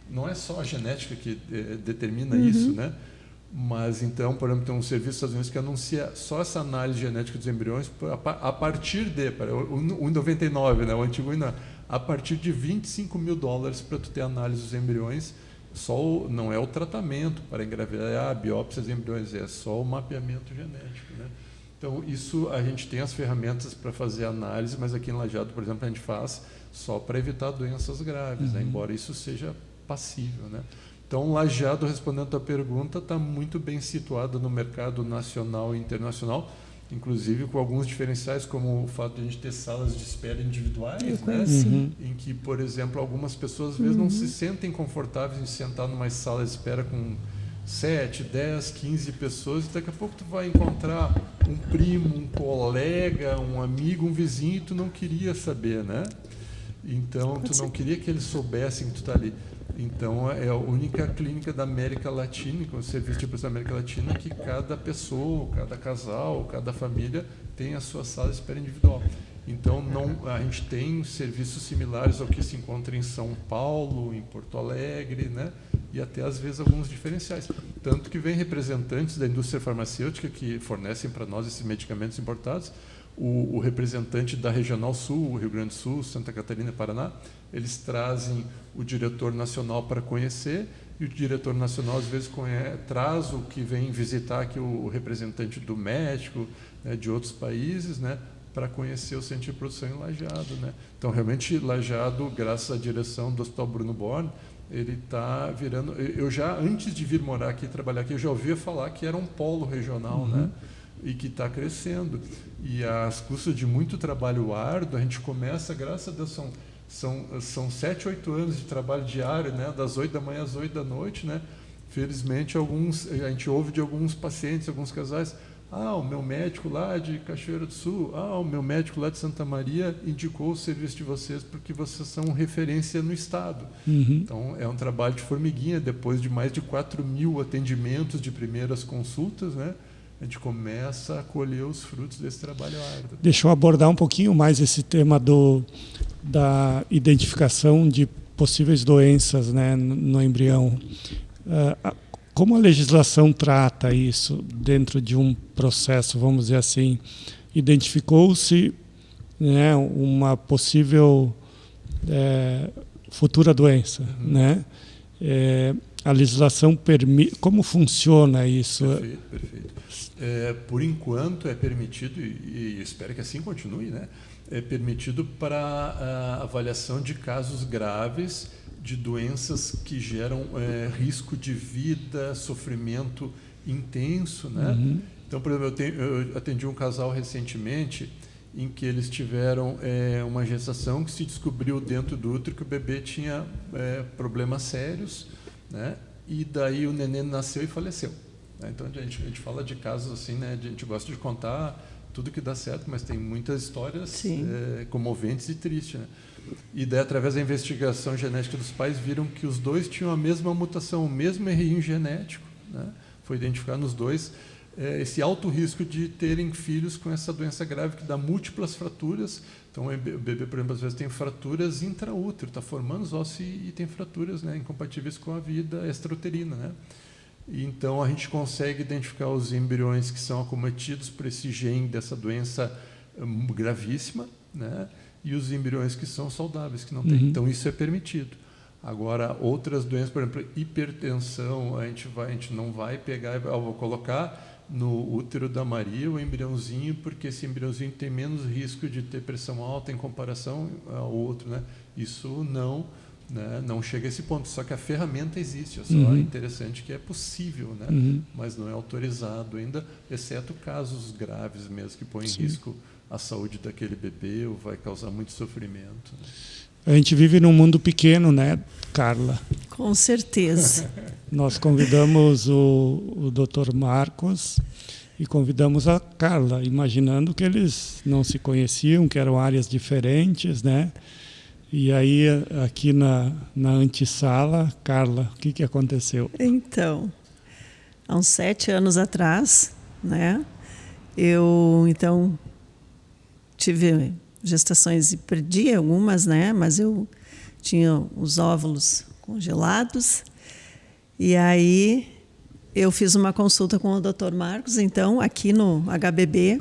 não é só a genética que determina isso, né? Mas, então, por exemplo, tem um serviço dos Estados Unidos que anuncia só essa análise genética dos embriões a partir de, o 99, né, o antigo, a partir de $25 mil para tu ter análise dos embriões. Não é o tratamento para engravidar, a biópsia dos embriões, é só o mapeamento genético, né? Então, isso a gente tem as ferramentas para fazer análise, mas aqui em Lajeado, por exemplo, a gente faz só para evitar doenças graves, né? Embora isso seja passível, né? Então, Lajeado, respondendo a tua pergunta, está muito bem situado no mercado nacional e internacional, inclusive com alguns diferenciais, como o fato de a gente ter salas de espera individuais, né? Em que, por exemplo, algumas pessoas às vezes não se sentem confortáveis em sentar numa sala de espera com 7, 10, 15 pessoas, e daqui a pouco tu vai encontrar um primo, um colega, um amigo, um vizinho, e tu não queria saber, né? Então, tu não queria que eles soubessem que tu está ali. Então, é a única clínica da América Latina, com o serviço de reprodução da América Latina, que cada pessoa, cada casal, cada família tem a sua sala de espera individual. Então, a gente tem serviços similares ao que se encontra em São Paulo, em Porto Alegre, né? E até, às vezes, alguns diferenciais. Tanto que vem representantes da indústria farmacêutica que fornecem para nós esses medicamentos importados. O representante da Regional Sul, Rio Grande do Sul, Santa Catarina e Paraná, eles trazem o diretor nacional para conhecer, e o diretor nacional, às vezes, traz o que vem visitar aqui o representante do México, né, de outros países, né, para conhecer o centro de produção em Lajeado, né? Então, realmente, Lajeado, graças à direção do Hospital Bruno Born, ele está virando... Eu já, antes de vir morar aqui, trabalhar aqui, eu já ouvia falar que era um polo regional, né? E que está crescendo. E às custas de muito trabalho árduo, a gente começa, graças a Deus, são 7, 8 anos de trabalho diário, né? Das 8 da manhã às 8 da noite, né? Felizmente, a gente ouve de alguns pacientes, alguns casais, o meu médico lá de Cachoeira do Sul, o meu médico lá de Santa Maria indicou o serviço de vocês porque vocês são referência no estado. Então, é um trabalho de formiguinha. Depois de mais de 4.000 atendimentos de primeiras consultas, né, a gente começa a colher os frutos desse trabalho árduo. Deixa eu abordar um pouquinho mais esse tema da identificação de possíveis doenças, né, no embrião. Como a legislação trata isso dentro de um processo, vamos dizer assim? Identificou-se, né, uma possível futura doença, né? A legislação permite... Como funciona isso? Perfeito. Por enquanto é permitido, e espero que assim continue, né? É permitido para a avaliação de casos graves de doenças que geram risco de vida, sofrimento intenso, né? Então, por exemplo, eu atendi um casal recentemente em que eles tiveram uma gestação que se descobriu dentro do útero que o bebê tinha problemas sérios, né? E daí o neném nasceu e faleceu. Né? Então, a gente fala de casos assim, né? A gente gosta de contar tudo que dá certo, mas tem muitas histórias comoventes e tristes, né? E daí, através da investigação genética dos pais, viram que os dois tinham a mesma mutação, o mesmo errinho genético, né? Foi identificado nos dois esse alto risco de terem filhos com essa doença grave que dá múltiplas fraturas. Então, o bebê, por exemplo, às vezes tem fraturas intraútero, está formando os ossos e tem fraturas, né, incompatíveis com a vida extrauterina, né? E então, a gente consegue identificar os embriões que são acometidos por esse gene dessa doença gravíssima, né? E os embriões que são saudáveis, que não têm. Então, isso é permitido. Agora, outras doenças, por exemplo, hipertensão, a gente não vai pegar, vou colocar no útero da Maria o embriãozinho, porque esse embriãozinho tem menos risco de ter pressão alta em comparação ao outro, né? Isso não chega a esse ponto. Só que a ferramenta existe, é só interessante que é possível, né? Mas não é autorizado ainda, exceto casos graves mesmo, que põem em risco a saúde daquele bebê ou vai causar muito sofrimento. A gente vive num mundo pequeno, né, Carla? Com certeza. Nós convidamos o Dr. Marcos e convidamos a Carla, imaginando que eles não se conheciam, que eram áreas diferentes, né? E aí, aqui na antessala, Carla, o que aconteceu? Então, há uns 7 anos atrás, né, eu, então, tive gestações e perdi algumas, né, mas eu tinha os óvulos congelados. E aí eu fiz uma consulta com o Dr. Marcos, então, aqui no HBB.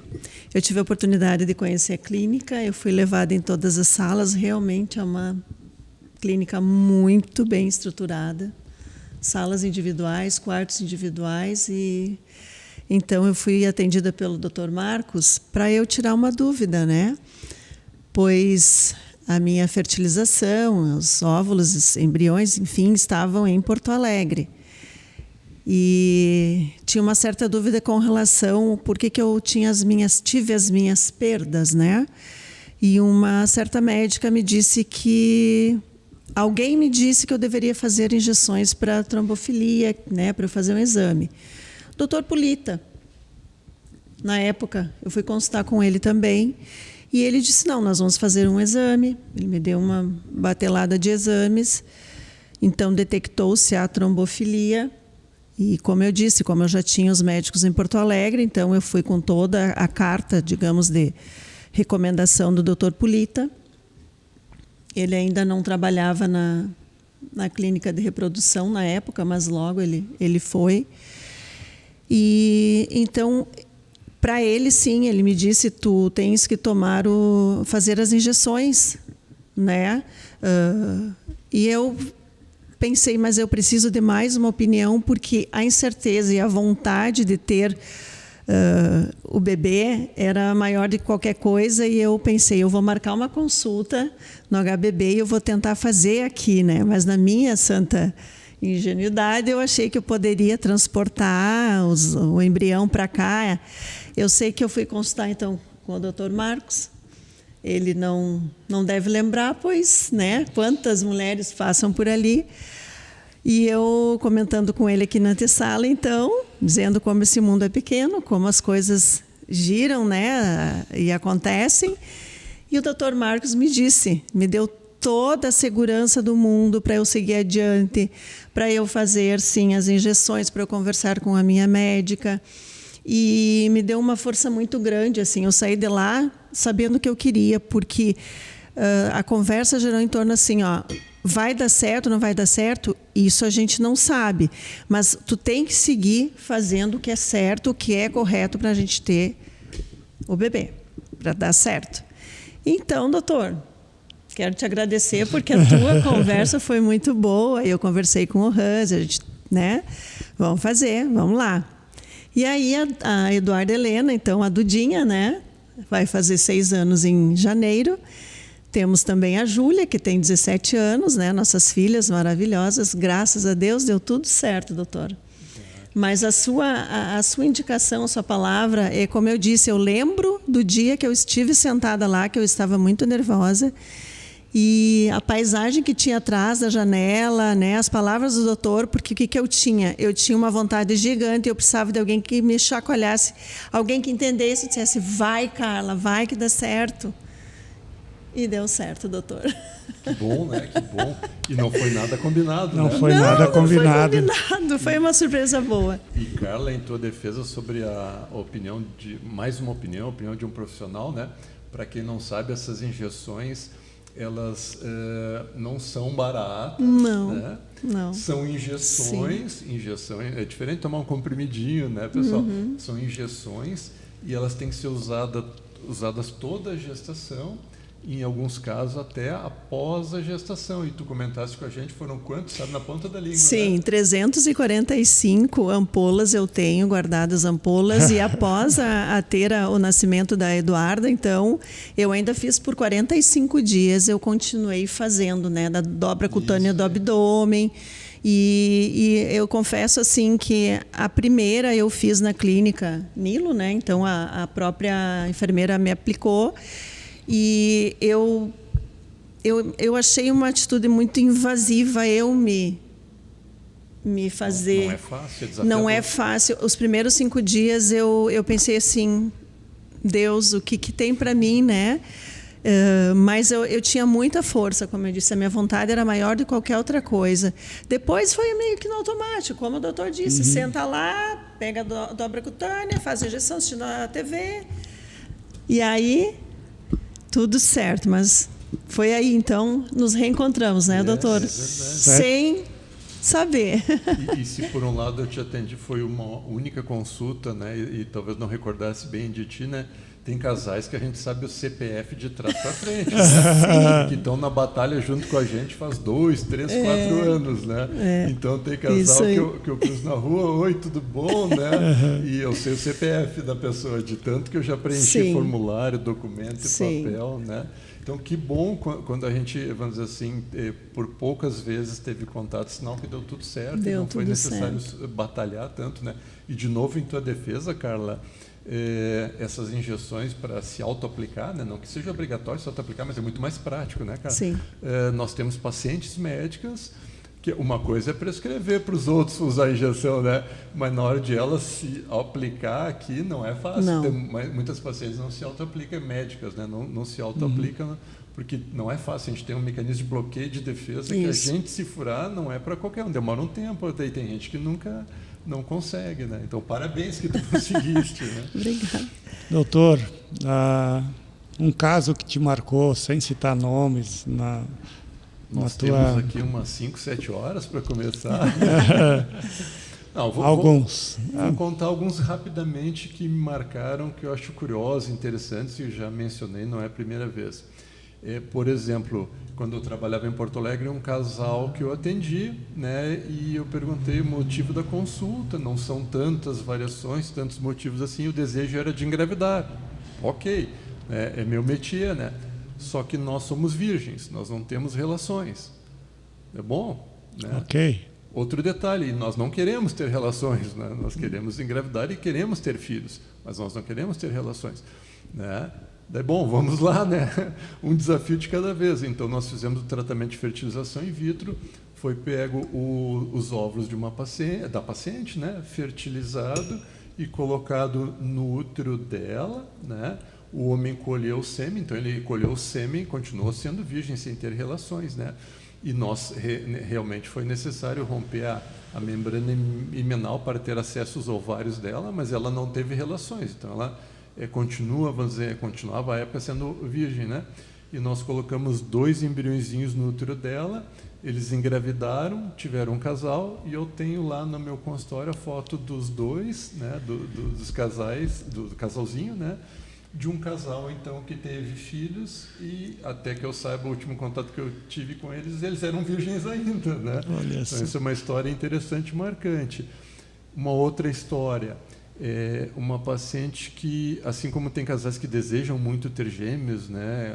Eu tive a oportunidade de conhecer a clínica, eu fui levada em todas as salas, realmente é uma clínica muito bem estruturada. Salas individuais, quartos individuais, e então eu fui atendida pelo Dr. Marcos para eu tirar uma dúvida, né? Pois a minha fertilização, os óvulos, os embriões, enfim, estavam em Porto Alegre. E tinha uma certa dúvida com relação por que eu tive as minhas perdas, né? E uma certa médica me disse que alguém me disse que eu deveria fazer injeções para trombofilia, né, para eu fazer um exame. Dr. Pulita, na época, eu fui consultar com ele também. E ele disse, não, nós vamos fazer um exame. Ele me deu uma batelada de exames. Então, detectou-se a trombofilia. E, como eu disse, como eu já tinha os médicos em Porto Alegre, então eu fui com toda a carta, digamos, de recomendação do Dr. Pulita. Ele ainda não trabalhava na clínica de reprodução na época, mas logo ele foi. E, então... Para ele, sim, ele me disse, tu tens que fazer as injeções, né? E eu pensei, mas eu preciso de mais uma opinião, porque a incerteza e a vontade de ter o bebê era maior de qualquer coisa e eu pensei, eu vou marcar uma consulta no HBB e eu vou tentar fazer aqui, né? Mas na minha santa ingenuidade eu achei que eu poderia transportar o embrião para cá. Eu sei que eu fui consultar então com o Dr. Marcos. Ele não deve lembrar, pois, né? Quantas mulheres passam por ali. E eu comentando com ele aqui na antessala, então, dizendo como esse mundo é pequeno, como as coisas giram, né, e acontecem. E o Dr. Marcos me deu toda a segurança do mundo para eu seguir adiante, para eu fazer, sim, as injeções, para eu conversar com a minha médica. E me deu uma força muito grande, assim, eu saí de lá sabendo o que eu queria, porque a conversa gerou em torno assim, ó, vai dar certo, não vai dar certo? Isso a gente não sabe. Mas tu tem que seguir fazendo o que é certo, o que é correto para a gente ter o bebê, para dar certo. Então, doutor, quero te agradecer porque a tua conversa foi muito boa. Eu conversei com o Hans, a gente, né? Vamos fazer, vamos lá. E aí a Eduarda Helena, então a Dudinha, né? Vai fazer 6 anos em janeiro. Temos também a Júlia, que tem 17 anos, né? Nossas filhas maravilhosas. Graças a Deus deu tudo certo, doutora. Mas a sua indicação, a sua palavra, é como eu disse, eu lembro do dia que eu estive sentada lá, que eu estava muito nervosa. E a paisagem que tinha atrás da janela, né? As palavras do doutor, porque o que eu tinha? Eu tinha uma vontade gigante, eu precisava de alguém que me chacoalhasse, alguém que entendesse e dissesse, vai, Carla, vai que dá certo. E deu certo, doutor. Que bom, né? Que bom. E não foi nada combinado, Não né? foi nada combinado. Não foi combinado, foi uma surpresa boa. E, Carla, em tua defesa sobre a opinião mais uma opinião, a opinião de um profissional, né? Para quem não sabe, essas injeções, elas não são baratas, não, né? Não. São injeções, é diferente de tomar um comprimidinho, né, pessoal? São injeções e elas têm que ser usadas toda a gestação, em alguns casos até após a gestação. E tu comentaste com a gente, foram quantos, sabe, na ponta da língua? Sim, né? 345 ampolas eu tenho, guardadas ampolas, e após a ter o nascimento da Eduarda, então, eu ainda fiz por 45 dias, eu continuei fazendo, né, da dobra cutânea do abdômen. E eu confesso assim que a primeira eu fiz na clínica Nilo, né? Então a própria enfermeira me aplicou. E eu achei uma atitude muito invasiva eu me fazer. Não é fácil, é desafiador. Não é fácil. Os primeiros 5 dias eu pensei assim, Deus, o que tem para mim, né? Mas eu tinha muita força, como eu disse, a minha vontade era maior de qualquer outra coisa. Depois foi meio que no automático, como o doutor disse, senta lá, pega a dobra cutânea, faz a injeção, assistindo a TV, e aí tudo certo, mas foi aí, então, nos reencontramos, né, doutor? Sem saber. E se por um lado eu te atendi, foi uma única consulta, né, e talvez não recordasse bem de ti, né? Tem casais que a gente sabe o CPF de trás para frente, né? Que estão na batalha junto com a gente faz 2, 3, 4 anos, né? Então tem casal que eu cruzo na rua, oi, tudo bom, né? E eu sei o CPF da pessoa, de tanto que eu já preenchi formulário, documento e papel, né? Então, que bom quando a gente, vamos dizer assim, por poucas vezes teve contato, sinal que deu tudo certo, e não foi necessário batalhar tanto, né? E, de novo, em tua defesa, Carla, essas injeções para se auto-aplicar, né? Não que seja obrigatório se auto-aplicar, mas é muito mais prático, né, cara? Sim. Nós temos pacientes médicas que uma coisa é prescrever para os outros usar a injeção, né? Mas na hora de ela se aplicar aqui não é fácil. Muitas pacientes não se auto-aplicam, médicas, né? Não se auto-aplicam porque não é fácil. A gente tem um mecanismo de bloqueio de defesa que a gente se furar não é para qualquer um. Demora um tempo, daí tem gente que nunca não consegue, né? Então, parabéns que tu conseguiste, né? Obrigada. Doutor, um caso que te marcou, sem citar nomes, nós temos aqui umas 5, 7 horas para começar. Não, alguns. Vou contar alguns rapidamente que me marcaram, que eu acho curiosos, interessantes, e já mencionei, não é a primeira vez. Por exemplo, quando eu trabalhava em Porto Alegre, um casal que eu atendi, né? E eu perguntei o motivo da consulta. Não são tantas variações, tantos motivos assim. O desejo era de engravidar. Ok, é meu métier, né? Só que nós somos virgens, nós não temos relações. É bom, né? Ok. Outro detalhe, nós não queremos ter relações, né? Nós queremos engravidar e queremos ter filhos, mas nós não queremos ter relações, né? Daí, bom, vamos lá, né? Um desafio de cada vez. Então, nós fizemos o tratamento de fertilização in vitro, foi pego os óvulos da paciente, né? Fertilizado e colocado no útero dela, né? O homem colheu o sêmen, então ele colheu o sêmen, continuou sendo virgem sem ter relações, né? E nós realmente foi necessário romper a membrana imenal para ter acesso aos ovários dela, mas ela não teve relações, então ela continuava à época sendo virgem, né? E nós colocamos 2 embriõezinhos no útero dela, eles engravidaram, tiveram um casal, e eu tenho lá no meu consultório a foto dos 2, né? Dos casais, do casalzinho, né? De um casal, então, que teve filhos, e até que eu saiba, o último contato que eu tive com eles eram virgens ainda, né? Olha então, isso é uma história interessante e marcante. Uma outra história, uma paciente que, assim como tem casais que desejam muito ter gêmeos, né?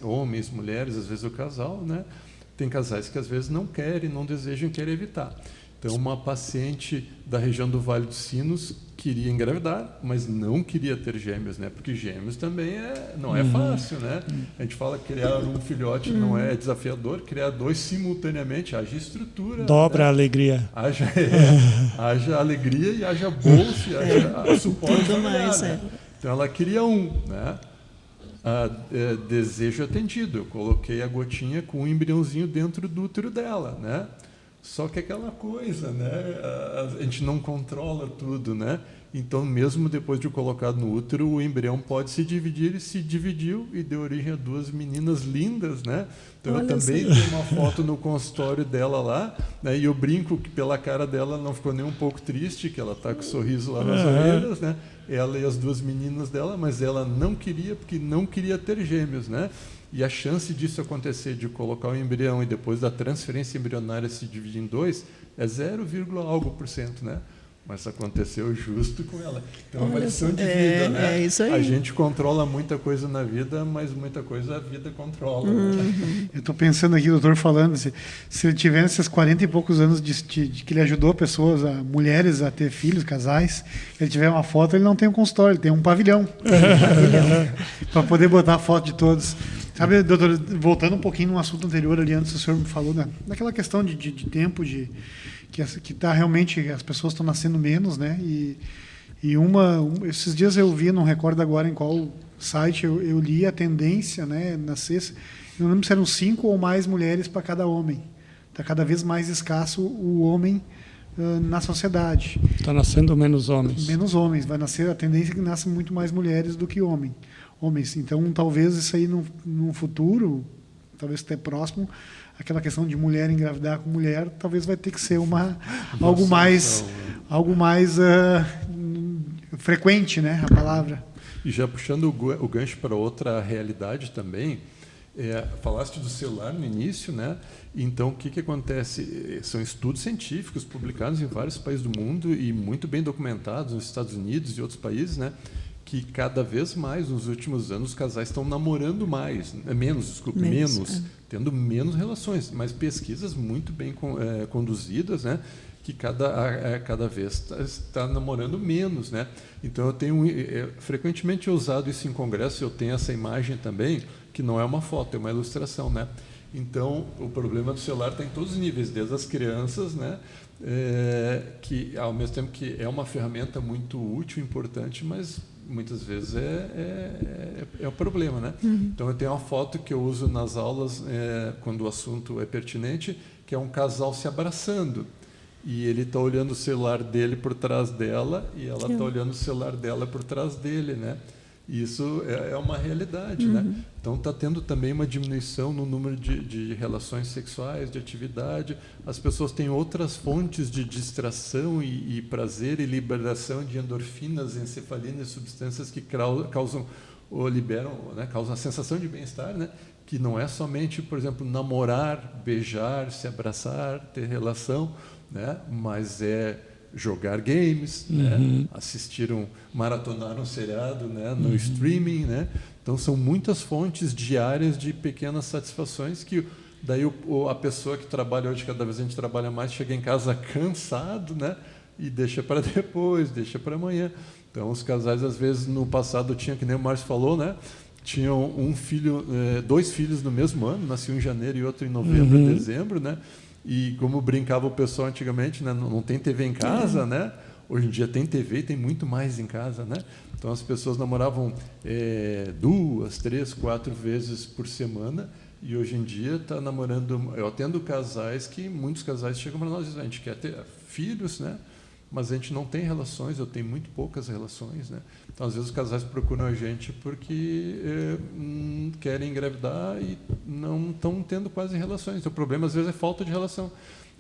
Homens, mulheres, às vezes o casal, né? Tem casais que às vezes não querem, não desejam, querem evitar. Então, uma paciente da região do Vale dos Sinos queria engravidar, mas não queria ter gêmeos, né? Porque gêmeos também não é fácil, né? A gente fala que criar um filhote não é desafiador, criar 2 simultaneamente, haja estrutura. Dobra, né? a alegria. Haja alegria e haja bolsa, e haja suporte familiar, mais, né? Então, ela queria né? Desejo atendido. Eu coloquei a gotinha com um embriãozinho dentro do útero dela, né? Só que aquela coisa, né? A gente não controla tudo, né? Então, mesmo depois de colocado no útero, o embrião pode se dividir, e se dividiu e deu origem a 2 meninas lindas, né? Então, Olha, eu também tenho uma foto no consultório dela lá, né? E eu brinco que pela cara dela não ficou nem um pouco triste, que ela está com um sorriso lá nas orelhas, né? Ela e as 2 meninas dela, mas ela não queria, porque não queria ter gêmeos, né? E a chance disso acontecer, de colocar o embrião e depois da transferência embrionária se dividir em 2, é 0, algo %, né? Mas aconteceu justo com ela. Então, é uma lição de vida, né? É isso aí. A gente controla muita coisa na vida, mas muita coisa a vida controla. Né? Eu estou pensando aqui, o doutor falando, se ele tivesse esses 40 e poucos anos de que ele ajudou pessoas, mulheres a ter filhos, casais, ele tiver uma foto, ele não tem um consultório, ele tem um pavilhão. Para poder botar a foto de todos. Sabe, doutor, voltando um pouquinho no assunto anterior ali, antes o senhor me falou daquela questão de tempo, que tá realmente, as pessoas estão nascendo menos, né? E esses dias eu vi, não recordo agora em qual site, eu li a tendência, né? Nascer, não lembro se eram 5 ou mais mulheres para cada homem. Está cada vez mais escasso o homem na sociedade. Está nascendo menos homens. Menos homens. Vai nascer, a tendência é que nasçam muito mais mulheres do que homens. Então, talvez isso aí no futuro, talvez até próximo, aquela questão de mulher engravidar com mulher, talvez vai ter que ser algo mais frequente, né, a palavra. E já puxando o gancho para outra realidade também, falaste do celular no início, né? Então, o que acontece? São estudos científicos publicados em vários países do mundo e muito bem documentados nos Estados Unidos e outros países, né? Que cada vez mais, nos últimos anos, os casais estão namorando menos, tendo menos relações, mas pesquisas muito bem conduzidas, né? Que cada vez está namorando menos, né? Então, eu tenho frequentemente usado isso em congresso, eu tenho essa imagem também, que não é uma foto, é uma ilustração, né? Então, o problema do celular está em todos os níveis, desde as crianças, né? Que, ao mesmo tempo que é uma ferramenta muito útil, importante, mas muitas vezes é o problema, né? Então, eu tenho uma foto que eu uso nas aulas, quando o assunto é pertinente, que é um casal se abraçando. E ele está olhando o celular dele por trás dela e ela está olhando o celular dela por trás dele, né? E isso é uma realidade, né? Então está tendo também uma diminuição no número de relações sexuais, de atividade. As pessoas têm outras fontes de distração e prazer e liberação de endorfinas, encefalinas e substâncias que causam ou liberam, né? Causam a sensação de bem-estar, né? Que não é somente, por exemplo, namorar, beijar, se abraçar, ter relação, né? Mas é jogar games, né? Maratonar um seriado, né? No streaming, né? Então são muitas fontes diárias de pequenas satisfações que daí a pessoa que trabalha hoje, cada vez a gente trabalha mais, chega em casa cansado, né? E deixa para depois, deixa para amanhã. Então os casais às vezes no passado tinham, que nem o Márcio falou, né? Tinham dois filhos no mesmo ano, nasceu em janeiro e outro em novembro, dezembro, né? E como brincava o pessoal antigamente, né? Não tem TV em casa, né? Hoje em dia tem TV e tem muito mais em casa, né? Então as pessoas namoravam 2, 3, 4 vezes por semana e hoje em dia está namorando. Eu atendo muitos casais chegam para nós e dizem: a gente quer ter filhos, né? Mas a gente não tem relações, eu tenho muito poucas relações, né? Então, às vezes, os casais procuram a gente porque querem engravidar e não estão tendo quase relações. O problema, às vezes, é falta de relação.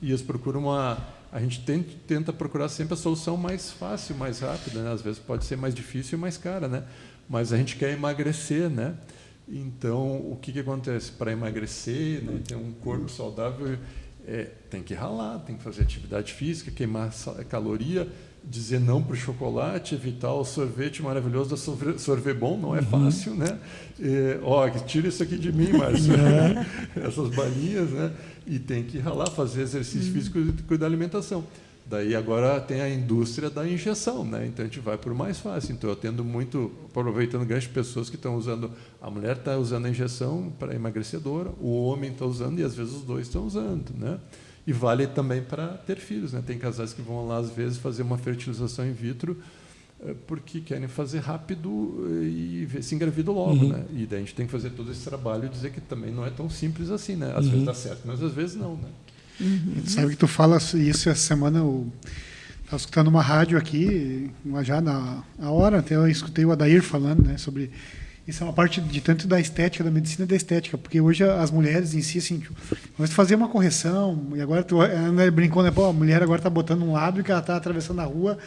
E eles procuram a gente tenta procurar sempre a solução mais fácil, mais rápida, né? Às vezes pode ser mais difícil e mais cara, né? Mas a gente quer emagrecer, né? Então, o que acontece? Para emagrecer, né, ter um corpo saudável, tem que ralar, tem que fazer atividade física, queimar caloria, dizer não para o chocolate, evitar o sorvete maravilhoso da sorvete bom, não é fácil, né? Tira isso aqui de mim, Márcio. Essas balinhas, né? E tem que ralar, fazer exercício físico e cuidar da alimentação. Daí agora tem a indústria da injeção, né? Então a gente vai por mais fácil. Então eu atendo muito, aproveitando gancho, pessoas que estão usando, a mulher está usando a injeção para emagrecedora, o homem está usando e às vezes os dois estão usando, né? E vale também para ter filhos, né? Tem casais que vão lá às vezes fazer uma fertilização in vitro porque querem fazer rápido e ver se engravida logo, né? E daí a gente tem que fazer todo esse trabalho e dizer que também não é tão simples assim, né? Às vezes dá certo, mas às vezes não, né? Sabe que tu fala isso essa semana, eu estava escutando uma rádio aqui, já na hora, até eu escutei o Adair falando, né, sobre isso. É uma parte de tanto da estética, da medicina e da estética, porque hoje as mulheres em si, assim, vamos fazer uma correção, e agora tu brincou, né, a mulher agora está botando um lábio que ela está atravessando a rua,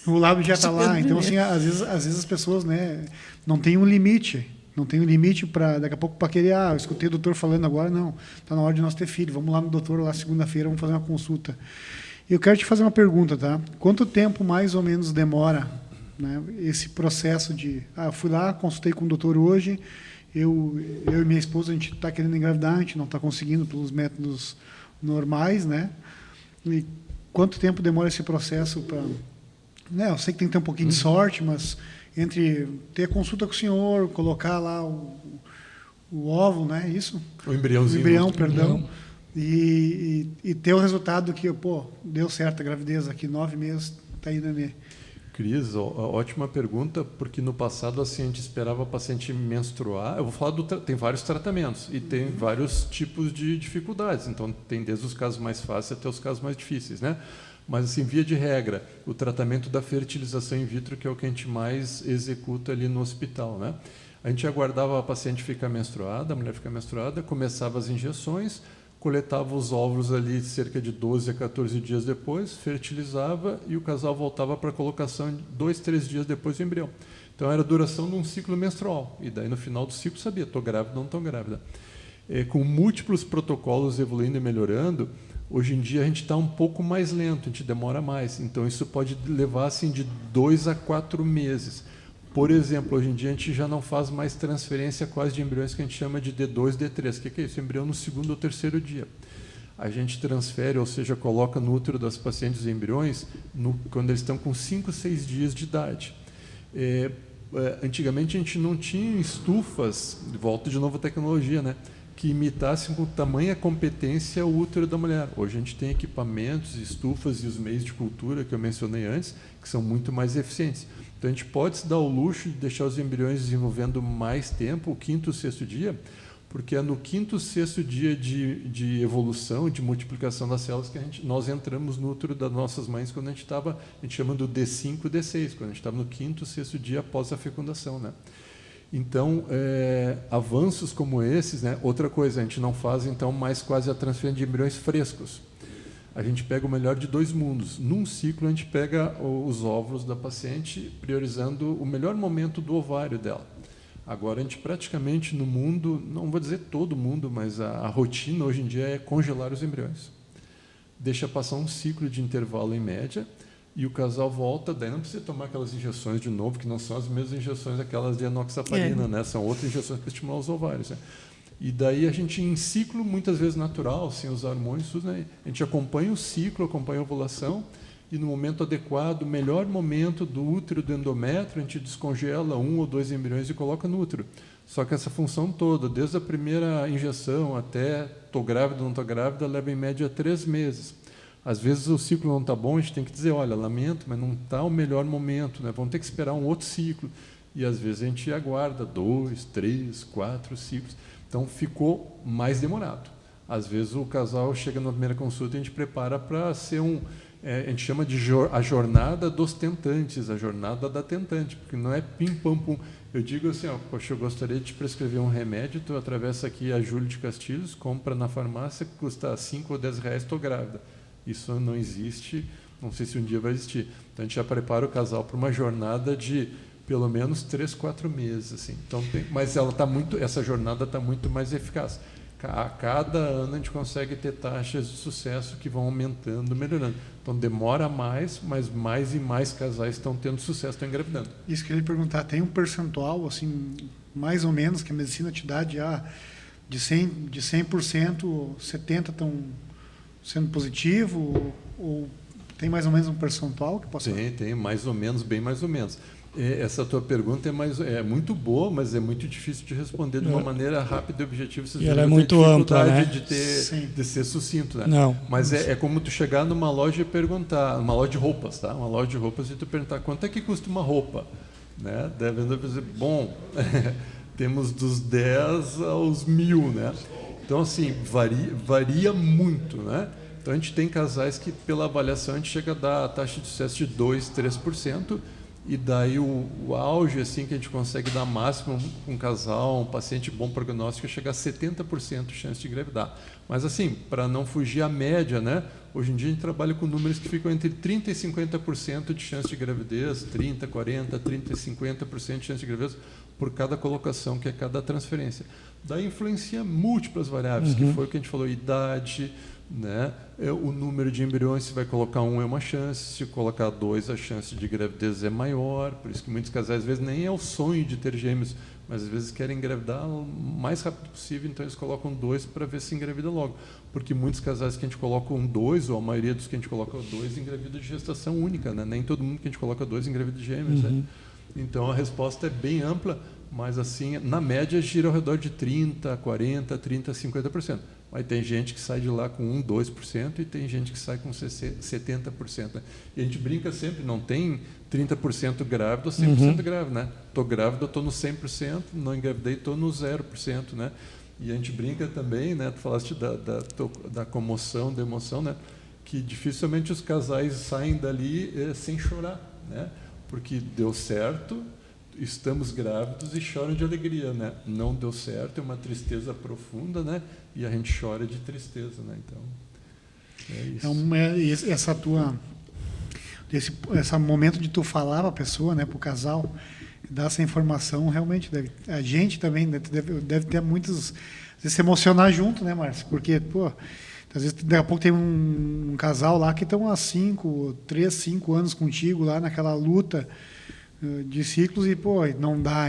o lábio já está lá, então assim, às vezes as pessoas, né, não tem um limite. Não tem um limite para, daqui a pouco, para querer, eu escutei o doutor falando agora, não, está na hora de nós ter filho, vamos lá no doutor, lá segunda-feira, vamos fazer uma consulta. Eu quero te fazer uma pergunta, tá? Quanto tempo mais ou menos demora, né, esse processo de, eu fui lá, consultei com o doutor hoje, eu e minha esposa, a gente está querendo engravidar, a gente não está conseguindo pelos métodos normais, né? E quanto tempo demora esse processo para... Né, eu sei que tem que ter um pouquinho de sorte, mas... entre ter consulta com o senhor, colocar lá o óvulo, né? Isso? O embriãozinho. O embrião, perdão. E ter o resultado que, deu certo a gravidez aqui, 9 meses, está aí, né? Cris, ótima pergunta, porque no passado assim, a gente esperava a paciente menstruar. Eu vou falar tem vários tratamentos e tem vários tipos de dificuldades. Então, tem desde os casos mais fáceis até os casos mais difíceis, né? Mas, assim, via de regra, o tratamento da fertilização in vitro, que é o que a gente mais executa ali no hospital, né? A gente aguardava a paciente ficar menstruada, a mulher ficar menstruada, começava as injeções, coletava os óvulos ali cerca de 12 a 14 dias depois, fertilizava e o casal voltava para a colocação 2, 3 dias depois do embrião. Então, era a duração de um ciclo menstrual. E daí, no final do ciclo, sabia, estou grávida ou não estou grávida. Com múltiplos protocolos evoluindo e melhorando, hoje em dia a gente está um pouco mais lento, a gente demora mais. Então, isso pode levar assim, de 2 a 4 meses. Por exemplo, hoje em dia a gente já não faz mais transferência quase de embriões que a gente chama de D2, D3. O que é isso? Embrião no 2º ou 3º dia. A gente transfere, ou seja, coloca no útero das pacientes embriões quando eles estão com 5, 6 dias de idade. Antigamente a gente não tinha estufas, volta de novo a tecnologia, né? Que imitassem com tamanha competência o útero da mulher. Hoje a gente tem equipamentos, estufas e os meios de cultura que eu mencionei antes, que são muito mais eficientes. Então a gente pode se dar o luxo de deixar os embriões desenvolvendo mais tempo, o 5º, 6º dia, porque é no 5º, 6º dia de evolução, de multiplicação das células que nós entramos no útero das nossas mães quando a gente chama do D5, D6, quando a gente estava no 5º, 6º dia após a fecundação, né? Então, avanços como esses, né? Outra coisa, a gente não faz então mais quase a transferência de embriões frescos. A gente pega o melhor de 2 mundos. Num ciclo, a gente pega os óvulos da paciente, priorizando o melhor momento do ovário dela. Agora, a gente praticamente no mundo, não vou dizer todo mundo, mas a rotina hoje em dia é congelar os embriões. Deixa passar um ciclo de intervalo em média e o casal volta, daí não precisa tomar aquelas injeções de novo, que não são as mesmas injeções, aquelas de enoxaparina, né? São outras injeções para estimular os ovários, né? E daí a gente, em ciclo, muitas vezes natural, sem usar hormônios, né? A gente acompanha o ciclo, acompanha a ovulação, e no momento adequado, o melhor momento do útero, do endométrio, a gente descongela 1 ou 2 embriões e coloca no útero. Só que essa função toda, desde a primeira injeção até estou grávida ou não estou grávida, leva em média 3 meses. Às vezes o ciclo não está bom, a gente tem que dizer, olha, lamento, mas não está o melhor momento, né? Vamos ter que esperar um outro ciclo. E às vezes a gente aguarda 2, 3, 4 ciclos. Então ficou mais demorado. Às vezes o casal chega na primeira consulta e a gente prepara para ser a gente chama de a jornada dos tentantes, a jornada da tentante, porque não é pim-pam-pum. Eu digo assim, poxa, eu gostaria de te prescrever um remédio, tu atravessa aqui a Júlio de Castilhos, compra na farmácia, custa 5 ou 10 reais, estou grávida. Isso não existe, não sei se um dia vai existir. Então a gente já prepara o casal para uma jornada de pelo menos 3, 4 meses. Assim. Então, mas essa jornada está muito mais eficaz. A cada ano a gente consegue ter taxas de sucesso que vão aumentando, melhorando. Então demora mais, mas mais e mais casais estão tendo sucesso, estão engravidando. Isso que eu ia perguntar, tem um percentual, assim, mais ou menos, que a medicina te dá de 100%, 70% estão sendo positivo, ou tem mais ou menos um percentual que possa... Tem mais ou menos, bem mais ou menos. Essa tua pergunta é muito boa, mas é muito difícil de responder de uma maneira rápida e objetiva. E ela é muito ampla, né? De ser sucinto, né? Não. Mas é como tu chegar numa loja e perguntar, uma loja de roupas, tá? Uma loja de roupas e tu perguntar quanto é que custa uma roupa, né? Devendo dizer, bom, temos dos 10 aos 1000, né? Então assim varia muito, né? Então a gente tem casais que pela avaliação a gente chega a dar a taxa de sucesso de 2, 3%. E daí o auge assim que a gente consegue dar máximo um casal, um paciente bom prognóstico, é chegar a 70% de chance de engravidar. Mas assim, para não fugir à média, né? Hoje em dia a gente trabalha com números que ficam entre 30% e 50% de chance de gravidez, 30%, 40%, 30% e 50% de chance de gravidez por cada colocação, que é cada transferência. Daí influencia múltiplas variáveis, que foi o que a gente falou, idade, né? O número de embriões, se vai colocar 1 é uma chance, se colocar 2 a chance de gravidez é maior, por isso que muitos casais às vezes nem é o sonho de ter gêmeos, mas às vezes querem engravidar o mais rápido possível, então eles colocam 2 para ver se engravida logo, porque muitos casais que a gente coloca 2, ou a maioria dos que a gente coloca 2, engravida de gestação única, né? Nem todo mundo que a gente coloca 2 engravida de gêmeos, né? Então a resposta é bem ampla, mas assim, na média gira ao redor de 30%, 40%, 30%, 50%. Mas tem gente que sai de lá com 1%, 2% e tem gente que sai com 70%. Né? E a gente brinca sempre, não tem 30% grávida ou 100% grávida. Né? Estou grávida, estou no 100%, não engravidei, estou no 0%. Né? E a gente brinca também, né? Tu falaste da comoção, da emoção, né? Que dificilmente os casais saem dali sem chorar, né? Porque deu certo, estamos grávidos e choram de alegria, né? Não deu certo, é uma tristeza profunda, né? E a gente chora de tristeza, né? Então, é isso. Esse momento de tu falar para a pessoa, né, para o casal, dar essa informação, realmente a gente também deve ter muitos, às vezes se emocionar junto, né, Márcio? Porque, pô, às vezes daqui a pouco tem um casal lá que estão há 3, 5 anos contigo lá naquela luta de ciclos e, pô, não dá,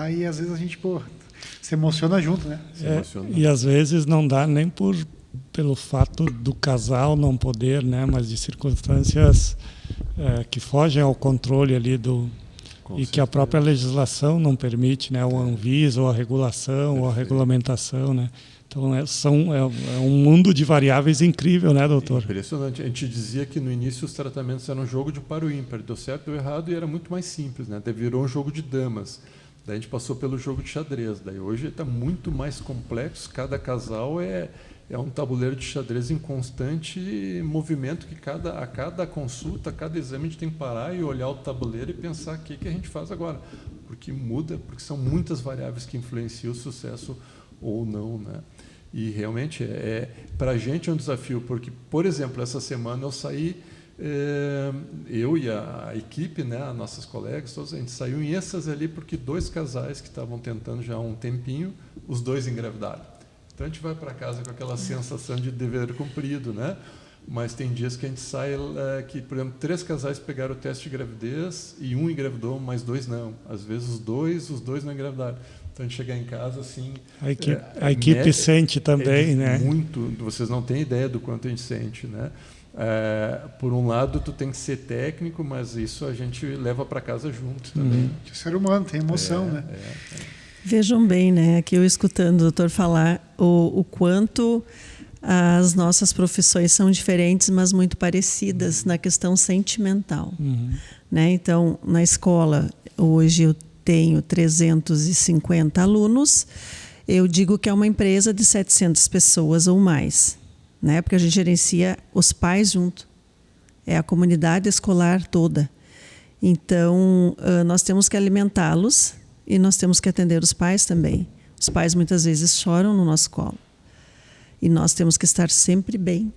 e às vezes a gente, pô, se emociona junto, né? E às vezes não dá nem pelo fato do casal não poder, né? Mas de circunstâncias que fogem ao controle ali que a própria legislação não permite, né? O Anvisa, ou a regulação, ou a regulamentação, né? Então é um mundo de variáveis incrível, né, doutor? Impressionante. A gente dizia que no início os tratamentos eram um jogo de par ou ímpar, deu certo ou errado e era muito mais simples, né? Até virou um jogo de damas. Daí a gente passou pelo jogo de xadrez. Daí hoje está muito mais complexo. Cada casal é um tabuleiro de xadrez em constante movimento, que a cada consulta, a cada exame, a gente tem que parar e olhar o tabuleiro e pensar o que a gente faz agora. Porque muda, porque são muitas variáveis que influenciam o sucesso ou não, né? E realmente para a gente é um desafio, porque, por exemplo, essa semana eu saí, eu e a equipe, né, nossas colegas, todos, a gente saiu em êxtase ali porque 2 casais que estavam tentando já há um tempinho, os 2 engravidaram. Então a gente vai para casa com aquela sensação de dever cumprido, né? Mas tem dias que a gente sai que, por exemplo, 3 casais pegaram o teste de gravidez e um engravidou, mas 2 não. Às vezes os dois não engravidaram. Então a gente chega em casa assim... A equipe sente também, né? Muito. Vocês não têm ideia do quanto a gente sente, né? Por um lado, tu tem que ser técnico, mas isso a gente leva para casa junto também. O ser humano tem emoção, né? Vejam bem, né? Aqui eu escutando o doutor falar o quanto as nossas profissões são diferentes, mas muito parecidas na questão sentimental. Né? Então, na escola, hoje eu tenho 350 alunos, eu digo que é uma empresa de 700 pessoas ou mais, né? Porque a gente gerencia os pais junto, é a comunidade escolar toda. Então, nós temos que alimentá-los e nós temos que atender os pais também. Os pais muitas vezes choram no nosso colo. E nós temos que estar sempre bem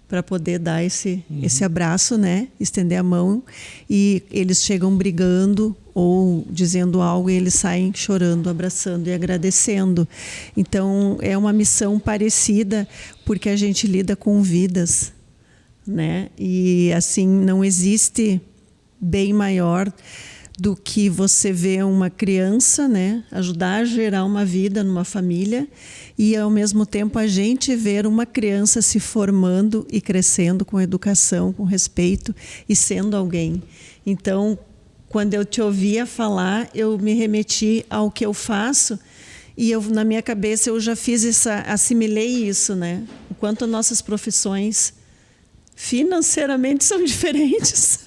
para poder dar esse abraço, né? Estender a mão, e eles chegam brigando ou dizendo algo e eles saem chorando, abraçando e agradecendo. Então, é uma missão parecida, porque a gente lida com vidas, né? E assim, não existe bem maior do que você ver uma criança, né, ajudar a gerar uma vida numa família, e ao mesmo tempo a gente ver uma criança se formando e crescendo com educação, com respeito e sendo alguém. Então, quando eu te ouvia falar, eu me remeti ao que eu faço, e na minha cabeça eu já assimilei isso, né? O quanto nossas profissões financeiramente são diferentes.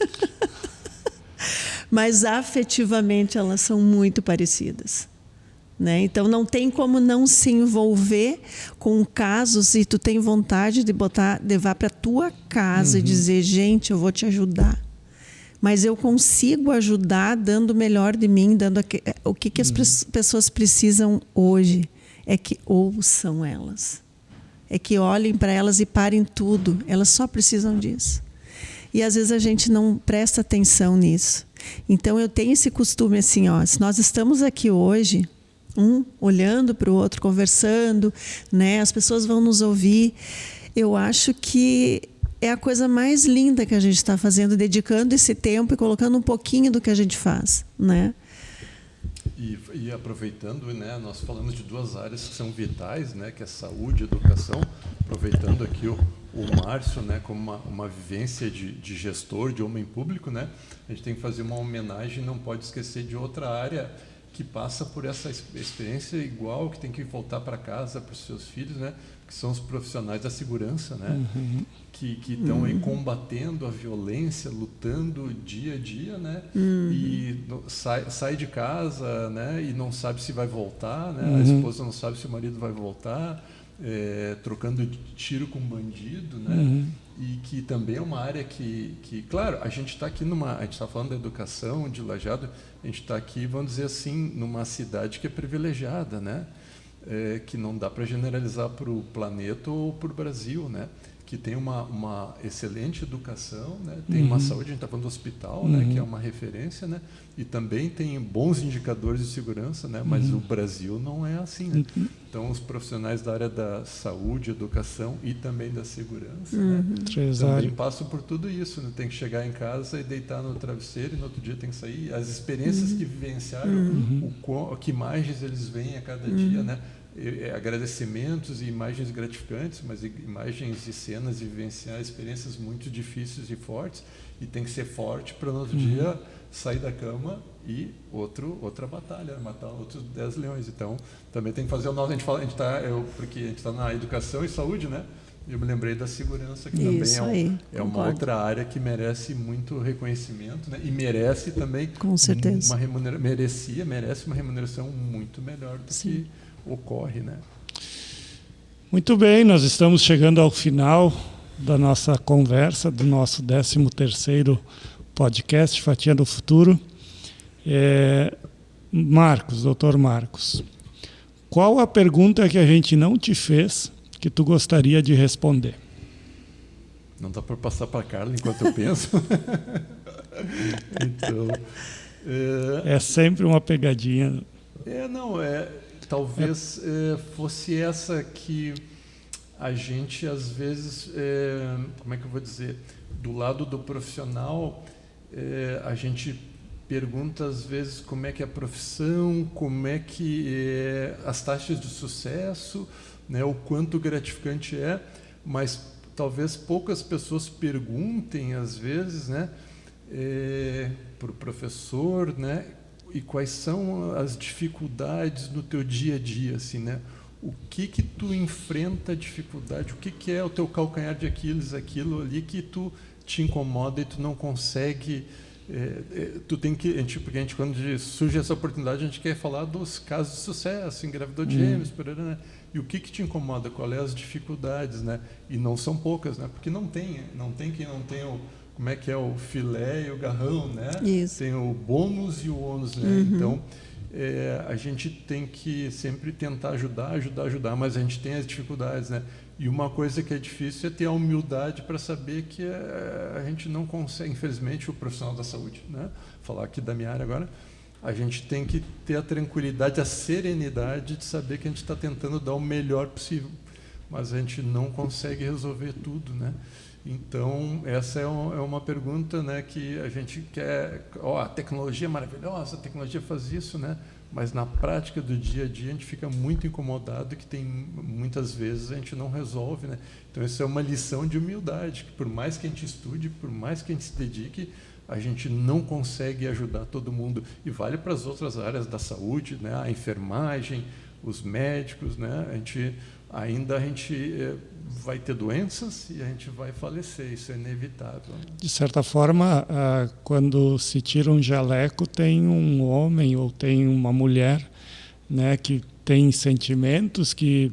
Mas afetivamente elas são muito parecidas, né? Então não tem como não se envolver com casos, e tu tem vontade de levar para tua casa e dizer, gente, eu vou te ajudar, mas eu consigo ajudar dando o melhor de mim, dando o que as pessoas precisam hoje é que ouçam elas, é que olhem para elas e parem tudo, elas só precisam disso. E às vezes a gente não presta atenção nisso. Então eu tenho esse costume assim, se nós estamos aqui hoje, olhando para o outro, conversando, né, as pessoas vão nos ouvir, eu acho que é a coisa mais linda que a gente está fazendo, dedicando esse tempo e colocando um pouquinho do que a gente faz, né? E aproveitando, né, nós falamos de 2 áreas que são vitais, né, que é saúde e educação, aproveitando aqui o Márcio, né, como uma vivência de gestor, de homem público, né, a gente tem que fazer uma homenagem, não pode esquecer de outra área que passa por essa experiência igual, que tem que voltar para casa, para os seus filhos, né, que são os profissionais da segurança, né, que estão aí combatendo a violência, lutando dia a dia, né, e sai de casa, né, e não sabe se vai voltar, né, a esposa não sabe se o marido vai voltar, trocando tiro com bandido, né, e que também é uma área que claro, a gente está aqui a gente está falando da educação, de Lajeado, a gente está aqui, vamos dizer assim, numa cidade que é privilegiada, né, que não dá para generalizar para o planeta ou para o Brasil, né, que tem uma excelente educação, né, tem uma saúde, a gente está falando do hospital, né, que é uma referência, né, e também tem bons indicadores de segurança, né, mas o Brasil não é assim, né? Então os profissionais da área da saúde, educação e também da segurança, né, também passam por tudo isso, né? Tem que chegar em casa e deitar no travesseiro e no outro dia tem que sair, as experiências que vivenciaram, que imagens eles veem a cada dia, né? Agradecimentos e imagens gratificantes, mas imagens e cenas e vivenciar experiências muito difíceis e fortes, e tem que ser forte para no outro dia sair da cama e outra batalha, matar outros 10 leões. Então também tem que fazer o nosso, porque a gente está na educação e saúde, né? Eu me lembrei da segurança, que Isso também é uma concordo. outra área que merece muito reconhecimento, né? E merece também Com certeza. merece uma remuneração muito melhor do que ocorre, né? Muito bem, nós estamos chegando ao final da nossa conversa, do nosso 13º podcast Fatia do Futuro. Marcos, doutor Marcos, qual a pergunta que a gente não te fez que tu gostaria de responder? Não dá para passar para a Carla enquanto eu penso. Então, É sempre uma pegadinha. Talvez fosse essa que a gente, às vezes, como é que eu vou dizer, do lado do profissional, a gente pergunta, às vezes, como é que é a profissão, como é que as taxas de sucesso, né, o quanto gratificante é, mas talvez poucas pessoas perguntem, às vezes, né, para o professor, né, e quais são as dificuldades no teu dia a dia, assim, né? O que tu enfrenta a dificuldade, o que é o teu calcanhar de Aquiles, aquilo ali que tu te incomoda e tu não consegue, tu tem que, porque a gente, quando surge essa oportunidade, a gente quer falar dos casos de sucesso, engravidou de gêmeos, né? E o que te incomoda, qual é as dificuldades, né? E não são poucas, né? Porque não tem quem não tenha como é que é o filé e o garrão, né? Isso. Tem o bônus e o ônus, né? Então, a gente tem que sempre tentar ajudar, mas a gente tem as dificuldades, né? E uma coisa que é difícil é ter a humildade para saber que a gente não consegue, infelizmente, o profissional da saúde, né? Falar aqui da minha área agora, a gente tem que ter a tranquilidade, a serenidade de saber que a gente está tentando dar o melhor possível, mas a gente não consegue resolver tudo, né? Então, essa é uma pergunta, né, que a gente quer... a tecnologia é maravilhosa, a tecnologia faz isso, né? Mas na prática do dia a dia a gente fica muito incomodado, que tem muitas vezes a gente não resolve, né? Então, isso é uma lição de humildade, que por mais que a gente estude, por mais que a gente se dedique, a gente não consegue ajudar todo mundo. E vale para as outras áreas da saúde, né? A enfermagem, os médicos, né? A gente vai ter doenças e a gente vai falecer, isso é inevitável. De certa forma, quando se tira um jaleco, tem um homem ou tem uma mulher, né, que tem sentimentos, que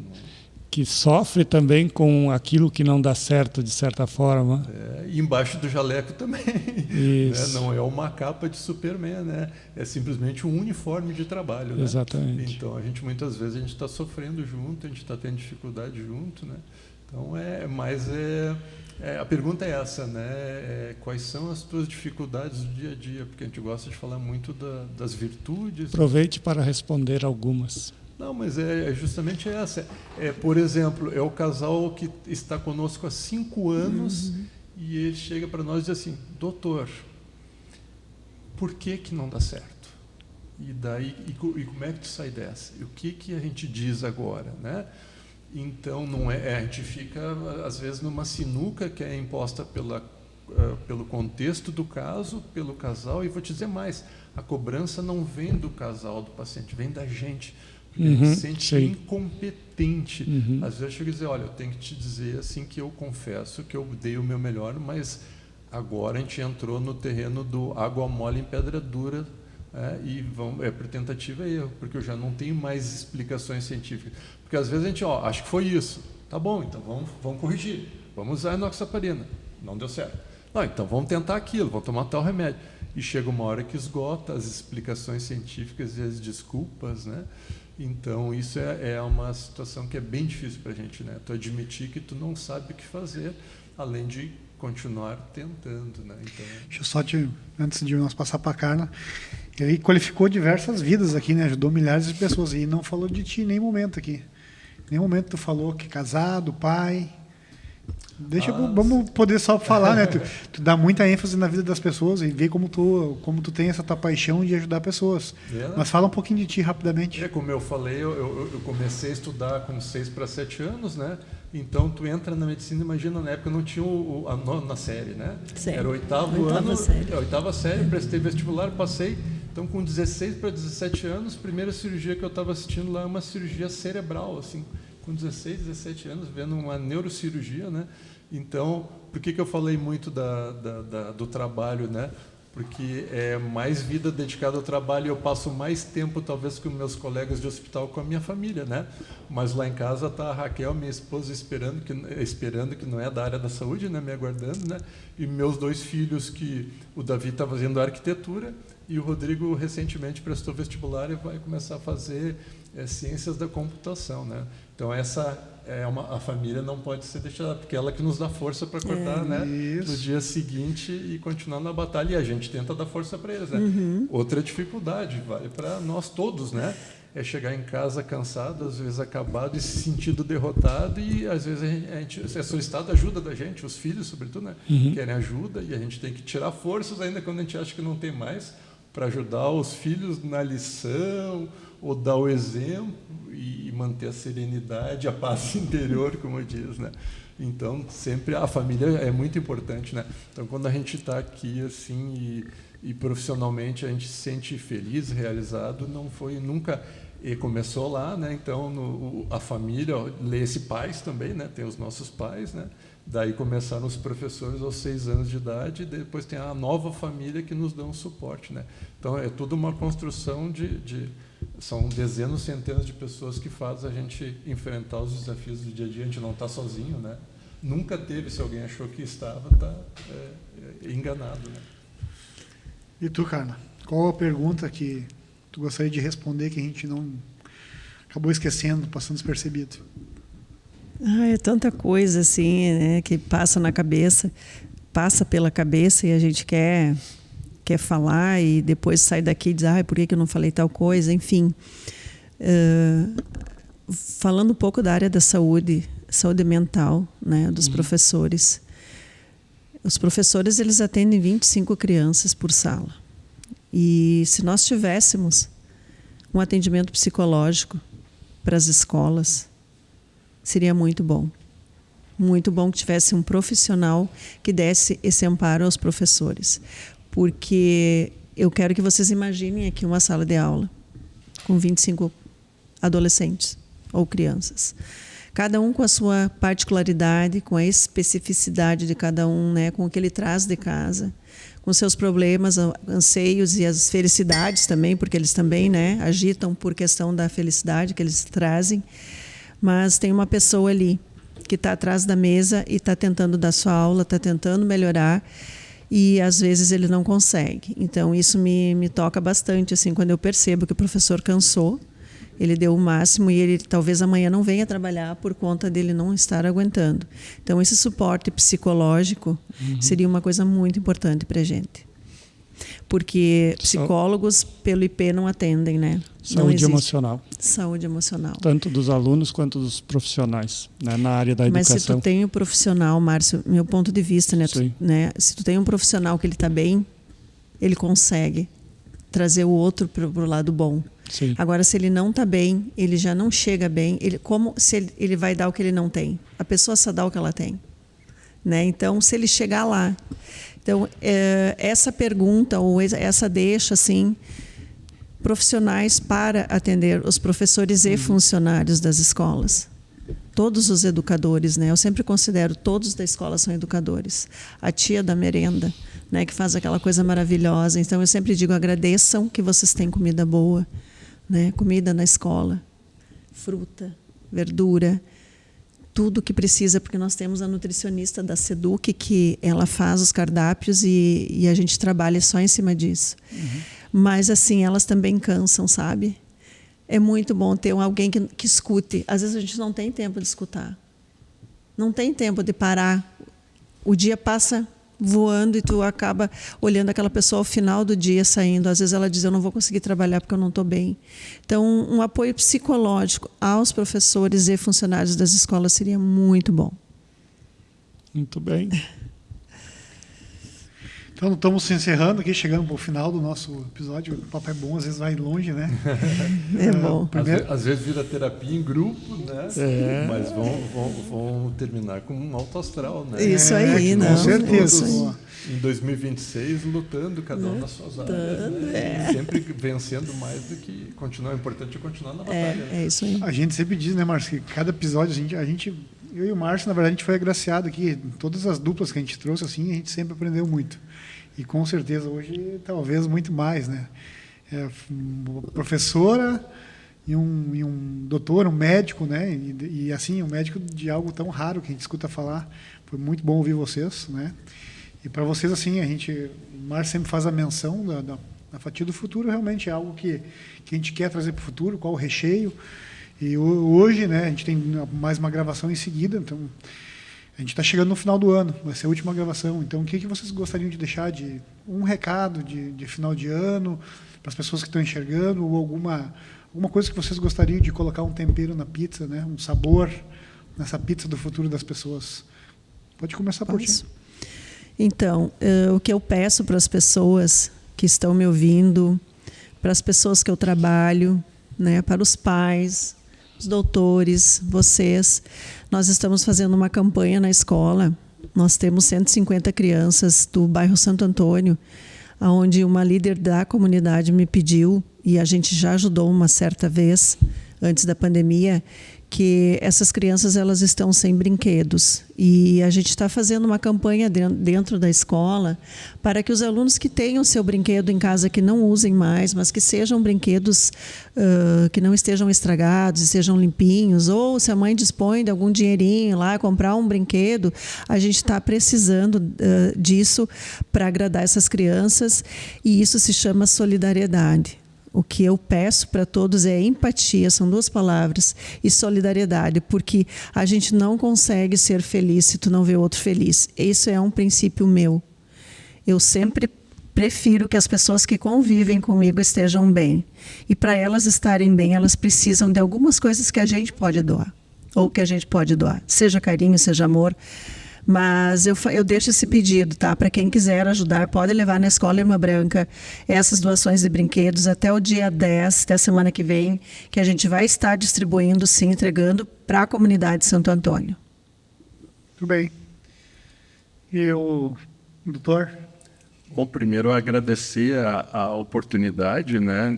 sofre também com aquilo que não dá certo, de certa forma. E embaixo do jaleco também. Isso. Né? Não é uma capa de Superman, né? É simplesmente um uniforme de trabalho. Né? Exatamente. Então, muitas vezes a gente está sofrendo junto, a gente está tendo dificuldade junto, né? Então, a pergunta é essa, né? Quais são as tuas dificuldades do dia a dia? Porque a gente gosta de falar muito das virtudes. Aproveite para responder algumas. Não, mas é justamente essa. Por exemplo, é o casal que está conosco há 5 anos e ele chega para nós e diz assim: doutor, por que não dá certo? E daí, como é que tu sai dessa? E o que a gente diz agora, né? Então, não a gente fica, às vezes, numa sinuca que é imposta pelo contexto do caso, pelo casal, e vou te dizer mais, a cobrança não vem do casal, do paciente, vem da gente. Porque a gente se sente incompetente. Às vezes eu chego a dizer, olha, eu tenho que te dizer assim que eu confesso que eu dei o meu melhor, mas agora a gente entrou no terreno do água mole em pedra dura, e por tentativa e erro, porque eu já não tenho mais explicações científicas. Porque às vezes a gente, acho que foi isso. Tá bom, então vamos corrigir. Vamos usar a enoxaparina. Não deu certo. Não, então vamos tentar aquilo, vamos tomar tal remédio. E chega uma hora que esgota as explicações científicas e as desculpas, né? Então, isso é uma situação que é bem difícil para a gente, né? Tu admitir que tu não sabe o que fazer, além de continuar tentando, né? Então... Deixa eu só antes de nós passar para a Carla, ele qualificou diversas vidas aqui, né? Ajudou milhares de pessoas e não falou de ti em nenhum momento aqui. Em nenhum momento tu falou que casado, pai... vamos poder só falar, né? Tu dá muita ênfase na vida das pessoas e vê como tu tem essa tua paixão de ajudar pessoas. Mas fala um pouquinho de ti rapidamente. Como eu falei, eu comecei a estudar com 6 para 7 anos, né? Então tu entra na medicina, imagina, na época não tinha a 9ª série, né? Sério. Era o 8º ano, a 8ª série, prestei vestibular, passei. Então com 16 para 17 anos, primeira cirurgia que eu estava assistindo lá é uma cirurgia cerebral, assim. com 16, 17 anos, vendo uma neurocirurgia, né? Então, por que eu falei muito do trabalho, né? Porque é mais vida dedicada ao trabalho, eu passo mais tempo, talvez, com meus colegas de hospital, com a minha família, né? Mas lá em casa está a Raquel, minha esposa, esperando que não é da área da saúde, né? Me aguardando, né? E meus 2 filhos, que o Davi está fazendo arquitetura e o Rodrigo recentemente prestou vestibular e vai começar a fazer ciências da computação, né? Então essa a família não pode ser deixada, porque ela que nos dá força para acordar, né, no dia seguinte e continuar na batalha, e a gente tenta dar força para eles, né? Outra dificuldade, vale para nós todos, né? É chegar em casa cansado, às vezes acabado e se sentindo derrotado, e às vezes a gente é solicitado ajuda da gente, os filhos sobretudo, né? Querem ajuda, e a gente tem que tirar forças ainda quando a gente acha que não tem mais, para ajudar os filhos na lição, ou dar o exemplo e manter a serenidade, a paz interior, como diz, né? Então, sempre a família é muito importante, né? Então, quando a gente está aqui assim e profissionalmente a gente se sente feliz, realizado, não foi nunca e começou lá, né? Então a família, lê-se pais também, né? Tem os nossos pais, né? Daí começaram os professores aos 6 anos de idade, e depois tem a nova família que nos dá um suporte, né? Então é tudo uma construção são dezenas, centenas de pessoas que fazem a gente enfrentar os desafios do dia a dia. A gente não está sozinho, né? Nunca teve, se alguém achou que estava, está enganado, né? E tu, Carla, qual a pergunta que tu gostaria de responder que a gente não acabou esquecendo, passando despercebido? É tanta coisa assim, né, que passa pela cabeça, e a gente quer falar e depois sai daqui e diz, por que eu não falei tal coisa, enfim. Falando um pouco da área da saúde mental, né, dos professores. Os professores, eles atendem 25 crianças por sala. E se nós tivéssemos um atendimento psicológico para as escolas, seria muito bom. Muito bom que tivesse um profissional que desse esse amparo aos professores. Porque eu quero que vocês imaginem aqui uma sala de aula com 25 adolescentes ou crianças. Cada um com a sua particularidade, com a especificidade de cada um, né, com o que ele traz de casa, com seus problemas, anseios e as felicidades também, porque eles também, né, agitam por questão da felicidade que eles trazem. Mas tem uma pessoa ali que está atrás da mesa e está tentando dar sua aula, está tentando melhorar, e às vezes ele não consegue. Então isso me toca bastante, assim, quando eu percebo que o professor cansou, ele deu o máximo e ele talvez amanhã não venha trabalhar por conta dele não estar aguentando. Então esse suporte psicológico seria uma coisa muito importante para a gente. Porque psicólogos pelo IP não atendem, né? Saúde emocional. Saúde emocional. Tanto dos alunos quanto dos profissionais, né, na área da educação. Mas se tu tem um profissional, Márcio, meu ponto de vista, né, se tu tem um profissional que ele está bem, ele consegue trazer o outro para o lado bom. Sim. Agora, se ele não está bem, ele já não chega bem, ele vai dar o que ele não tem? A pessoa só dá o que ela tem, né? Então, se ele chegar lá... Então, essa pergunta ou essa deixa, assim, profissionais para atender os professores e funcionários das escolas. Todos os educadores, né? Eu sempre considero todos da escola são educadores. A tia da merenda, né, que faz aquela coisa maravilhosa. Então, eu sempre digo, agradeçam que vocês têm comida boa, né? Comida na escola, fruta, verdura, tudo que precisa, porque nós temos a nutricionista da SEDUC, que ela faz os cardápios e a gente trabalha só em cima disso. Mas, assim, elas também cansam, sabe? É muito bom ter alguém que escute. Às vezes a gente não tem tempo de escutar. Não tem tempo de parar. O dia passa voando e tu acaba olhando aquela pessoa ao final do dia saindo. Às vezes ela diz, eu não vou conseguir trabalhar porque eu não estou bem. Então, um apoio psicológico aos professores e funcionários das escolas seria muito bom. Muito bem. Então, estamos se encerrando aqui, chegando para o final do nosso episódio. O papo é bom, às vezes vai longe, né? É bom. Às vezes vira terapia em grupo, né? Mas vão terminar com um alto astral, né? Isso aí, com certeza. Em 2026, lutando cada um nas suas áreas. Né? Sempre vencendo mais do que continuar. O importante é continuar na batalha. Né? É isso aí. A gente sempre diz, né, Márcio, que cada episódio eu e o Márcio, na verdade, a gente foi agraciado aqui. Todas as duplas que a gente trouxe, assim, a gente sempre aprendeu muito. E com certeza hoje, talvez, muito mais, né? Uma professora e um doutor, um médico, né? E assim, um médico de algo tão raro que a gente escuta falar. Foi muito bom ouvir vocês, né? E para vocês, assim, o Márcio sempre faz a menção da fatia do futuro, realmente é algo que a gente quer trazer para o futuro, qual o recheio. E hoje, né, a gente tem mais uma gravação em seguida, então a gente está chegando no final do ano, vai ser a última gravação. Então, o que vocês gostariam de deixar de um recado de final de ano para as pessoas que estão enxergando, ou alguma coisa que vocês gostariam de colocar um tempero na pizza, né, um sabor nessa pizza do futuro das pessoas? Pode começar por ti. Então, o que eu peço para as pessoas que estão me ouvindo, para as pessoas que eu trabalho, né, para os pais, os doutores, vocês, nós estamos fazendo uma campanha na escola. Nós temos 150 crianças do bairro Santo Antônio, onde uma líder da comunidade me pediu, e a gente já ajudou uma certa vez, antes da pandemia, que essas crianças elas estão sem brinquedos. E a gente está fazendo uma campanha dentro da escola para que os alunos que tenham seu brinquedo em casa, que não usem mais, mas que sejam brinquedos que não estejam estragados e sejam limpinhos, ou se a mãe dispõe de algum dinheirinho lá, comprar um brinquedo, a gente está precisando disso para agradar essas crianças, e isso se chama solidariedade. O que eu peço para todos é empatia, são duas palavras, e solidariedade, porque a gente não consegue ser feliz se tu não vê o outro feliz. Isso é um princípio meu. Eu sempre prefiro que as pessoas que convivem comigo estejam bem. E para elas estarem bem, elas precisam de algumas coisas que a gente pode doar, ou que a gente pode doar, seja carinho, seja amor. Mas eu deixo esse pedido, tá? Para quem quiser ajudar, pode levar na Escola Irmã Branca essas doações de brinquedos até o dia 10, até a semana que vem, que a gente vai estar distribuindo, sim, entregando para a comunidade de Santo Antônio. Muito bem. E o doutor? Bom, primeiro agradecer a oportunidade, né?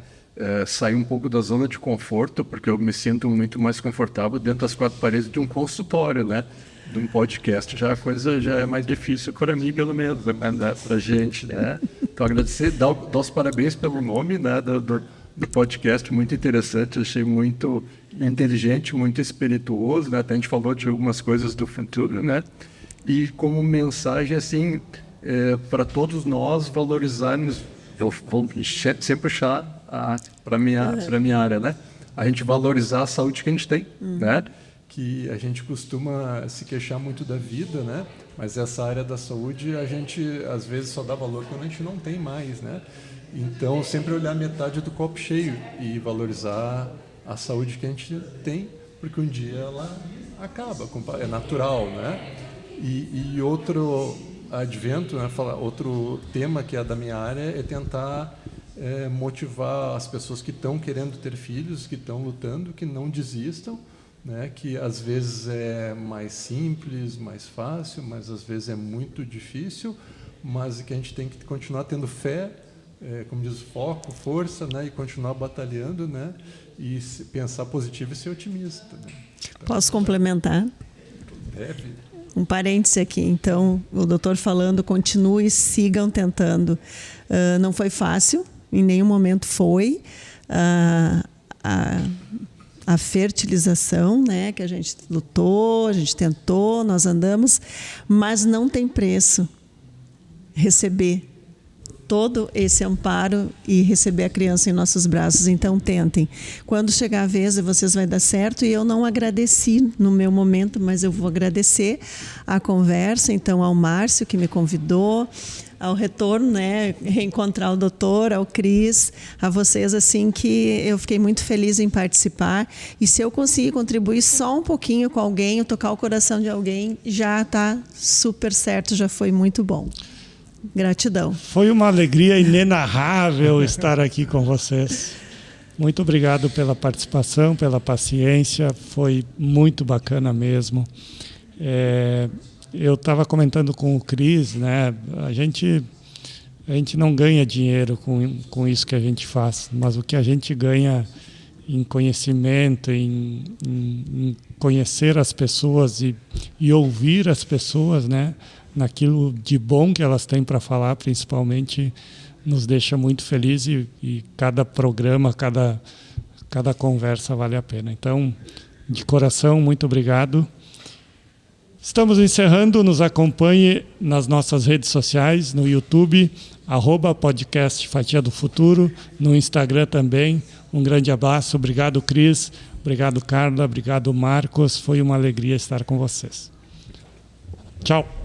Sair um pouco da zona de conforto, porque eu me sinto muito mais confortável dentro das quatro paredes de um consultório, né? De um podcast, a coisa já é mais difícil para mim, pelo menos, né, para a gente, né? Então, agradecer, dar os parabéns pelo nome, né, do podcast, muito interessante, achei muito inteligente, muito espirituoso, né? Até a gente falou de algumas coisas do futuro, né? E como mensagem, assim, para todos nós valorizarmos, eu vou sempre puxar para minha área, né? A gente valorizar a saúde que a gente tem, né? Que a gente costuma se queixar muito da vida, né? Mas essa área da saúde a gente às vezes só dá valor quando a gente não tem mais, né? Então sempre olhar metade do copo cheio e valorizar a saúde que a gente tem, porque um dia ela acaba, é natural, né? E outro advento, né? Outro tema que é da minha área é tentar motivar as pessoas que estão querendo ter filhos, que estão lutando, que não desistam, né, que às vezes é mais simples, mais fácil, mas às vezes é muito difícil, mas que a gente tem que continuar tendo fé, como diz, foco, força, né, e continuar batalhando, né, e pensar positivo e ser otimista. Né? Então, posso complementar? Deve. Um parêntese aqui, então, o doutor falando, continue, sigam tentando. Não foi fácil, em nenhum momento foi. A fertilização, né, que a gente lutou, a gente tentou, nós andamos, mas não tem preço receber todo esse amparo e receber a criança em nossos braços. Então, tentem. Quando chegar a vez, vocês vai dar certo. E eu não agradeci no meu momento, mas eu vou agradecer a conversa, então, ao Márcio, que me convidou, ao retorno, né, reencontrar o doutor, ao Cris, a vocês, assim, que eu fiquei muito feliz em participar. E se eu conseguir contribuir só um pouquinho com alguém, ou tocar o coração de alguém, já está super certo, já foi muito bom. Gratidão. Foi uma alegria inenarrável estar aqui com vocês. Muito obrigado pela participação, pela paciência, foi muito bacana mesmo. Eu estava comentando com o Cris, né? A gente não ganha dinheiro com isso que a gente faz, mas o que a gente ganha em conhecimento, em conhecer as pessoas e ouvir as pessoas, né? Naquilo de bom que elas têm para falar, principalmente, nos deixa muito feliz e cada programa, cada conversa vale a pena. Então, de coração, muito obrigado. Estamos encerrando, nos acompanhe nas nossas redes sociais, no YouTube, @podcast Fatia do Futuro, no Instagram também. Um grande abraço, obrigado Cris, obrigado Carla, obrigado Marcos, foi uma alegria estar com vocês. Tchau.